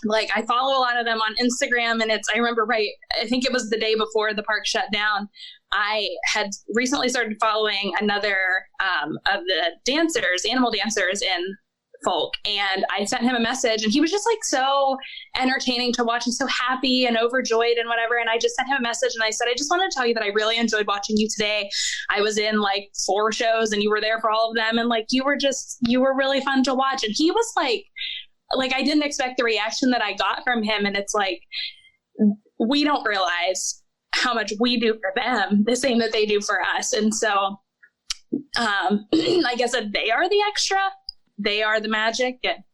like, I follow a lot of them on Instagram and I remember I think it was the day before the park shut down. I had recently started following another of the dancers, animal dancers in Folk, and I sent him a message and he was just like so entertaining to watch and so happy and overjoyed and whatever. And I just sent him a message and I said, I just want to tell you that I really enjoyed watching you today. I was in like 4 shows and you were there for all of them. And like, you were really fun to watch. And he was like, I didn't expect the reaction that I got from him. And it's like, we don't realize how much we do for them, the same that they do for us. And so, like I said, they are the extra. They are the magic. And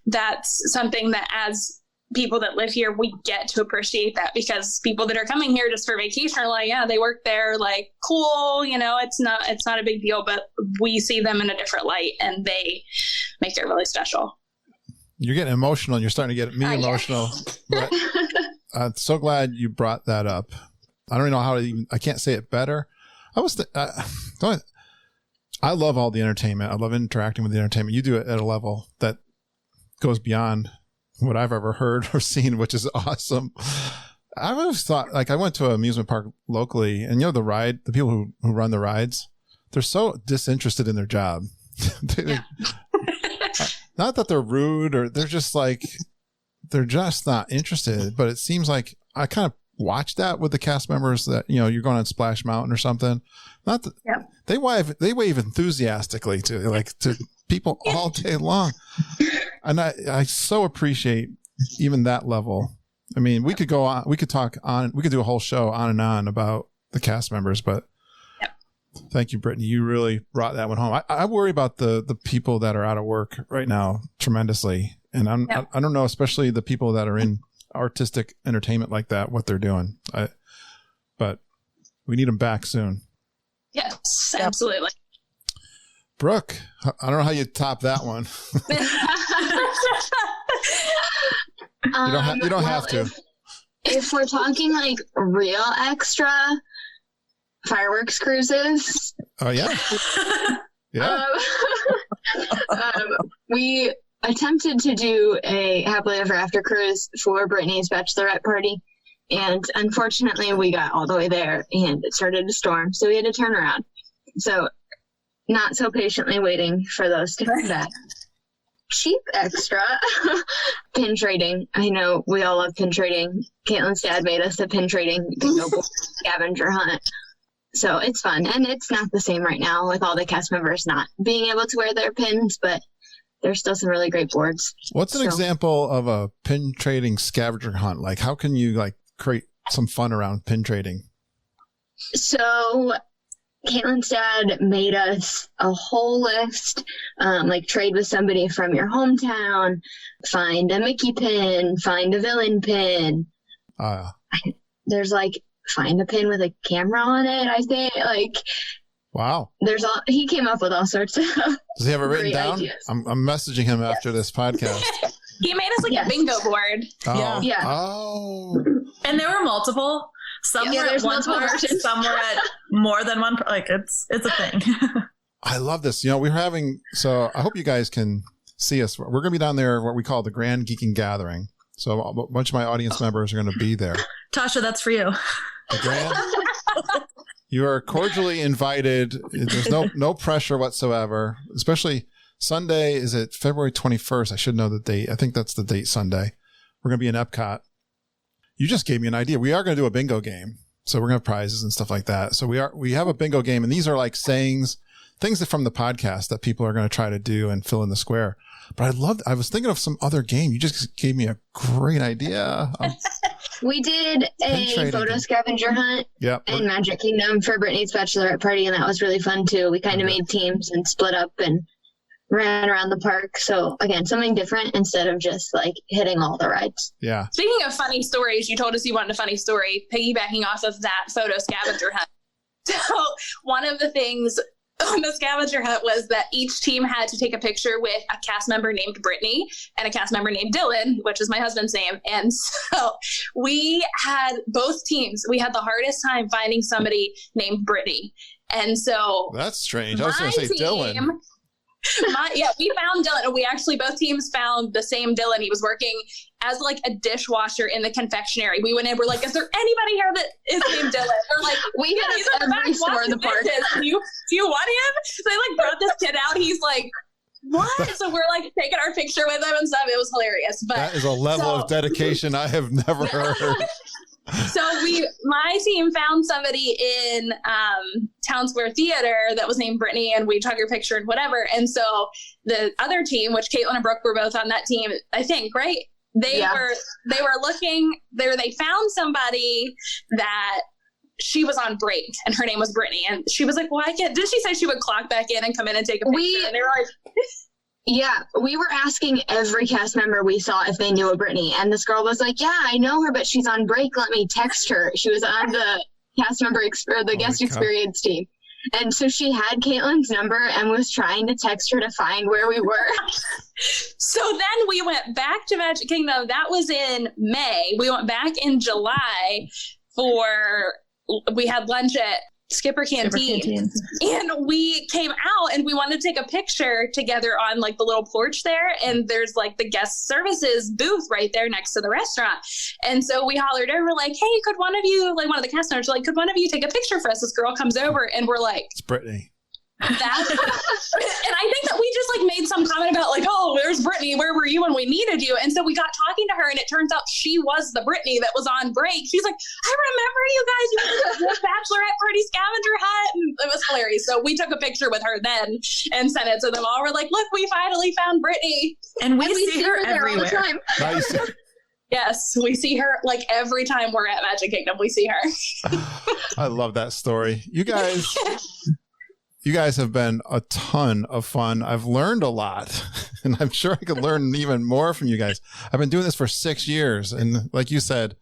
that's something that as people that live here, we get to appreciate that because people that are coming here just for vacation are like, yeah, they work there, like, cool, it's not a big deal, but we see them in a different light and they make it really special. You're getting emotional and you're starting to get me emotional. But I'm so glad you brought that up. I don't even know how to I can't say it better. I love all the entertainment. I love interacting with the entertainment. You do it at a level that goes beyond what I've ever heard or seen, which is awesome. I always thought, like, I went to an amusement park locally and the people who run the rides, they're so disinterested in their job. Not that they're rude or they're just not interested, but it seems like I kind of watch that with the cast members that, you're going on Splash Mountain or something. Not that they wave enthusiastically to people all day long. And I so appreciate even that level. I mean, we could go on, we could talk on, we could do a whole show on and on about the cast members, but thank you, Brittany. You really brought that one home. I worry about the people that are out of work right now tremendously. And I don't know, especially the people that are in artistic entertainment like that, what they're doing. But we need them back soon. Yes, absolutely. Brooke, I don't know how you top that one. You don't have to. If we're talking like real extra fireworks cruises. Oh yeah. Yeah. We attempted to do a happily ever after cruise for Brittany's bachelorette party. And unfortunately we got all the way there and it started to storm. So we had to turn around. So not so patiently waiting for those to come back. Cheap extra pin trading. I know we all love pin trading. Caitlyn's dad made us a pin trading scavenger hunt. So it's fun. And it's not the same right now with all the cast members not being able to wear their pins, but there's still some really great boards. What's an example of a pin trading scavenger hunt? Like, how can you create some fun around pin trading? So Caitlyn's dad made us a whole list, trade with somebody from your hometown, find a Mickey pin, find a villain pin. There's find a pin with a camera on it, I think. Wow. He came up with all sorts of Does he have it written down? I'm messaging him after this podcast. He made us a bingo board. Oh. Yeah. Oh. And there were multiple. Some were at one part, some were at more than one. It's a thing. I love this. We're having, so I hope you guys can see us. We're going to be down there, what we call the Grand Geeking Gathering. So a bunch of my audience members are going to be there. Tasha, that's for you. You are cordially invited. There's no pressure whatsoever, especially Sunday, is it February 21st? I should know the date. I think that's the date, Sunday. We're going to be in Epcot. You just gave me an idea. We are going to do a bingo game. So we're going to have prizes and stuff like that. So we have a bingo game, and these are like sayings, things from the podcast that people are going to try to do and fill in the square. But I was thinking of some other game. You just gave me a great idea. We did a photo scavenger hunt in Magic Kingdom for Britney's bachelorette party, and that was really fun too. We kind of made teams and split up and ran around the park. So again, something different instead of just like hitting all the rides. Yeah. Speaking of funny stories, you told us you wanted a funny story, piggybacking off of that photo scavenger hunt. So one of the things on the scavenger hunt was that each team had to take a picture with a cast member named Brittany and a cast member named Dylan, which is my husband's name. And so we had both teams, we had the hardest time finding somebody named Brittany. And so that's strange. I was going to say Dylan. We found Dylan. We actually, both teams found the same Dylan. He was working as like a dishwasher in the confectionery. We went in, we're like, is there anybody here that is named Dylan? We're like, we hit up every store in the park. Do you want him? So they like brought this kid out. He's like, what? So we're like taking our picture with him and stuff. It was hilarious. But that is a level of dedication I have never heard. So my team found somebody in Town Square Theater that was named Brittany, and we took her picture and whatever. And so the other team, which Caitlyn and Brooke were both on that team, I think, right? They were looking there. They found somebody that she was on break, and her name was Brittany. And she was like, "Well, did she say she would clock back in and come in and take a picture?" And they were like. Yeah, we were asking every cast member we saw if they knew a Brittany, and this girl was like, "Yeah, I know her, but she's on break. Let me text her." She was on the cast member guest experience team, and so she had Caitlyn's number and was trying to text her to find where we were. So then we went back to Magic Kingdom. That was in May. We went back in July we had lunch at Skipper Canteen. And we came out and we wanted to take a picture together on like the little porch there. And there's like the guest services booth right there next to the restaurant. And so we hollered over like, "Hey, could one of you," like one of the cast members, like, "Could one of you take a picture for us?" This girl comes over and we're like, "It's Brittany." And I think that we just like made some comment about like, "Oh, there's Brittany. Where were you when we needed you?" And so we got talking to her, and it turns out she was the Brittany that was on break. She's like, "I remember you guys. You had the bachelorette party scavenger hunt," and it was hilarious. So we took a picture with her then and sent it to them all. We're like, "Look, we finally found Brittany," and we see her everywhere. All the time. Nice. Yes, we see her like every time we're at Magic Kingdom. We see her. I love that story. You guys have been a ton of fun. I've learned a lot, and I'm sure I could learn even more from you guys. I've been doing this for 6 years, and like you said,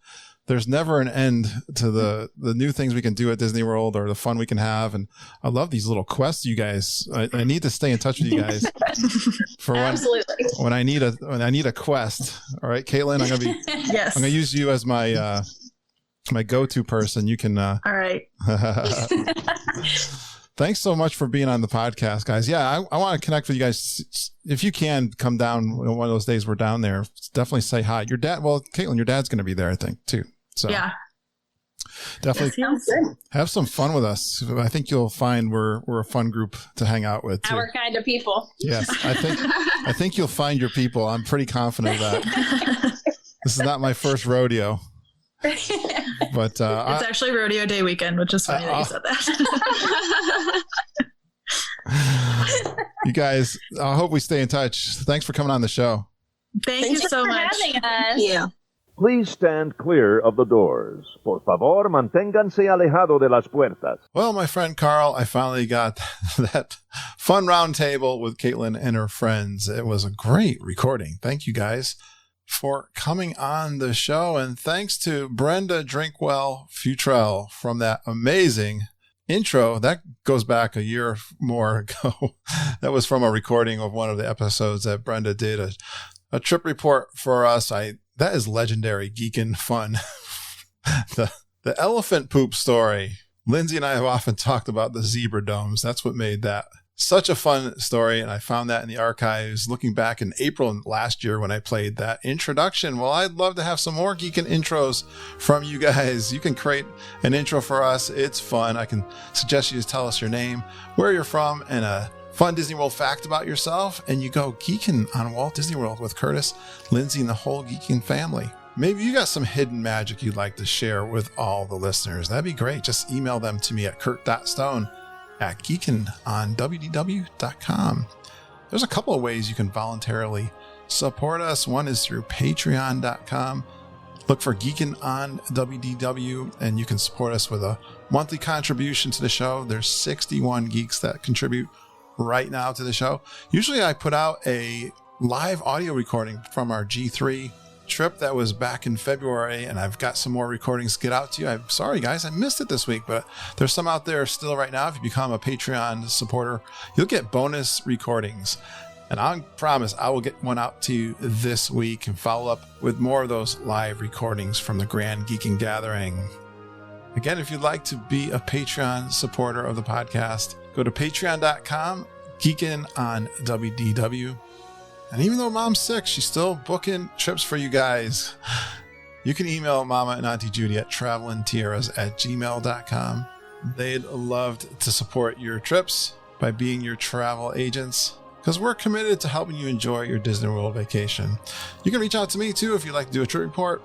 there's never an end to the new things we can do at Disney World or the fun we can have. And I love these little quests, you guys. I need to stay in touch with you guys for when I need a quest. All right, Caitlyn, I'm gonna use you as my my go-to person. You can. All right. Thanks so much for being on the podcast, guys. Yeah, I want to connect with you guys. If you can come down one of those days we're down there, definitely say hi. Your dad, Caitlyn, your dad's going to be there, I think, too. So yeah, definitely have some fun with us. I think you'll find we're a fun group to hang out with, too. Our kind of people. Yes, I think you'll find your people. I'm pretty confident of that. This is not my first rodeo. But it's actually rodeo day weekend, which is funny that you said that. You guys, I hope we stay in touch. Thanks for coming on the show. Thanks you so much. Having us. Yeah. Please stand clear of the doors. Por favor, manténganse alejado de las puertas. Well, my friend Carl, I finally got that fun round table with Caitlyn and her friends. It was a great recording. Thank you guys for coming on the show. And thanks to Brenda Drinkwell-Futrell from that amazing intro. That goes back a year or more ago. That was from a recording of one of the episodes that Brenda did, a trip report for us. That is legendary geekin' fun. The elephant poop story. Lindsay and I have often talked about the zebra domes. That's what made that such a fun story, and I found that in the archives looking back in April last year when I played that introduction. Well, I'd love to have some more geekin' intros from you guys. You can create an intro for us. It's fun. I can suggest you to tell us your name, where you're from, and a fun Disney World fact about yourself, and you go geeking on Walt Disney World with Curtis, Lindsay, and the whole geeking family. Maybe you got some hidden magic you'd like to share with all the listeners. That'd be great. Just email them to me at kurt.stone@geekinonwdw.com. There's a couple of ways you can voluntarily support us. One is through patreon.com. Look for Geekin' on WDW, and you can support us with a monthly contribution to the show. There's 61 geeks that contribute right now to the show. Usually I put out a live audio recording from our G3 trip that was back in February, and I've got some more recordings to get out to you. I'm sorry, guys, I missed it this week, but there's some out there still right now. If you become a Patreon supporter, you'll get bonus recordings. And I promise I will get one out to you this week and follow up with more of those live recordings from the Grand Geeking Gathering. Again, if you'd like to be a Patreon supporter of the podcast, go to patreon.com, Geekin' on WDW. And even though Mom's sick, she's still booking trips for you guys. You can email Mama and Auntie Judy at travelingtiaras@gmail.com. They'd love to support your trips by being your travel agents, because we're committed to helping you enjoy your Disney World vacation. You can reach out to me too if you'd like to do a trip report,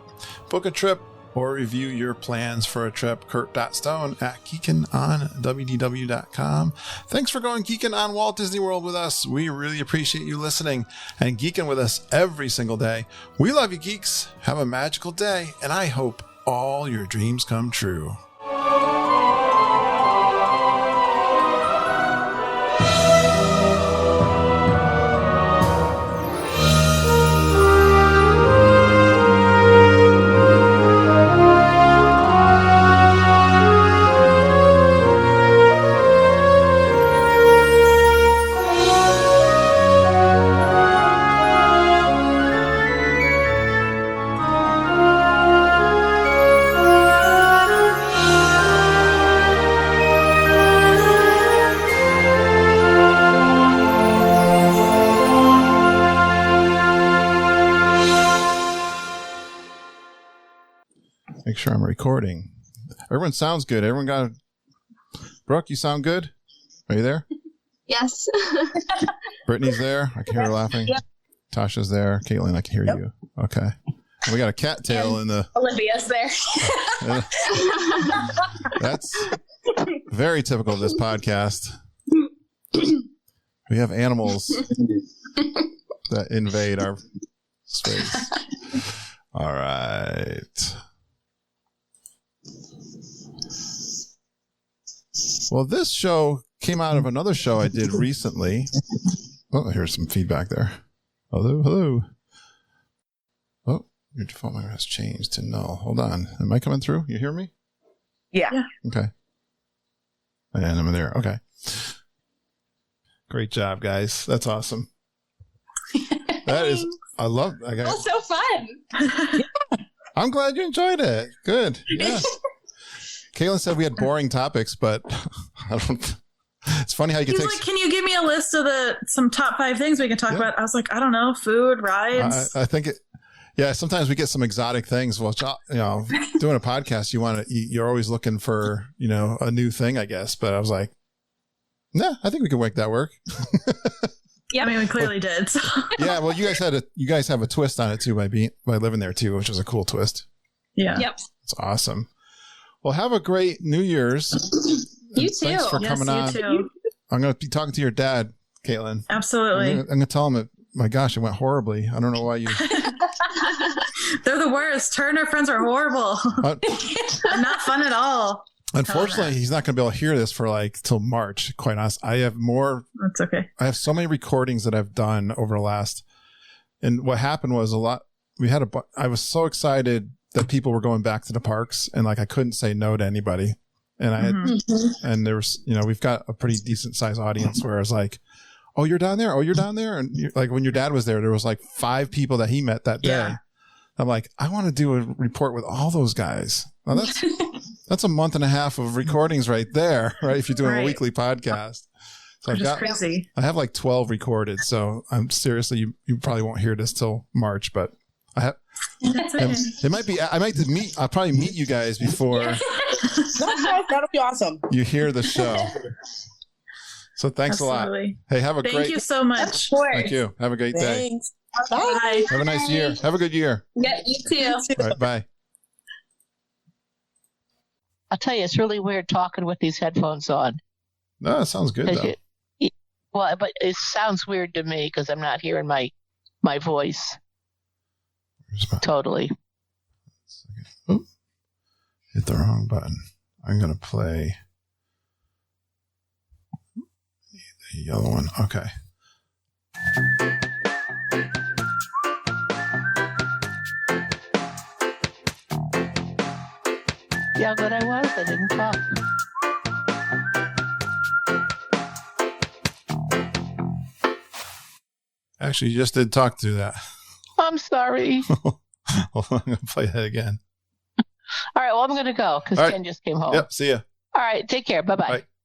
book a trip, or review your plans for a trip. kurt.stone@geekinonwdw.com. Thanks for going geeking on Walt Disney World with us. We really appreciate you listening and geeking with us every single day. We love you, geeks. Have a magical day, and I hope all your dreams come true. Make sure I'm recording. Everyone sounds good. Everyone got Brooke, you sound good? Are you there? Yes. Brittany's there. I can hear her laughing. Yep. Tasha's there. Caitlyn, I can hear you. Okay. And we got a cattail in the... Olivia's there. That's very typical of this podcast. We have animals that invade our space. All right. Well, this show came out of another show I did recently. Oh, here's some feedback there. Hello, hello. Oh, your default microphone has changed to null. Hold on. Am I coming through? You hear me? Yeah. Okay. And I'm there. Okay. Great job, guys. That's awesome. That is, I love that. That was so fun. I'm glad you enjoyed it. Good. Yeah. Caitlyn said we had boring topics, but I don't. It's funny how you can He's take. like, can you give me a list of some top 5 things we can talk about? I was like, I don't know, food, rides. I think it. Yeah, sometimes we get some exotic things. Well, doing a podcast, you're always looking for a new thing, I guess. But I was like, nah, I think we can make that work. Yeah, I mean, we clearly did. So. Yeah, well, you guys have a twist on it too by living there too, which is a cool twist. Yeah. Yep. It's awesome. Well, have a great New Year's. You too. Thanks for coming on. Too. I'm going to be talking to your dad, Caitlyn. Absolutely. I'm going to tell him that, my gosh, it went horribly. I don't know why you... They're the worst. Her and her friends are horrible. They're not fun at all. Unfortunately, he's not going to be able to hear this for till March, quite honest. I have more... That's okay. I have so many recordings that I've done over the last... And what happened was I was so excited that people were going back to the parks, and I couldn't say no to anybody. And I had, and there was, we've got a pretty decent sized audience where I was like, oh, you're down there. Oh, you're down there. And when your dad was there was 5 people that he met that day. Yeah. I'm like, I want to do a report with all those guys. Now that's a month and a half of recordings right there, right? If you're doing a weekly podcast. So crazy. I have 12 recorded. So I'm seriously, you probably won't hear this till March, but I have, it might be, I'll probably meet you guys before That'll be awesome. you hear the show. So thanks a lot. Absolutely. Hey, have a Thank great. you so much. Thank you. Have a great day. Thanks. Bye. Have a nice year. Have a good year. Yeah, you too. All right, bye. I'll tell you, it's really weird talking with these headphones on. No, that sounds good 'Cause though. Well, but it sounds weird to me because I'm not hearing my voice totally. Oop. Hit the wrong button. I'm gonna play the yellow one. Okay. See how good I was? I didn't talk. Actually, you just did talk through that. I'm sorry. Hold on, I'm gonna play that again. All right, well, I'm going to go because All right. Jen just came home. Yep. See ya. All right, take care. Bye-bye. Bye.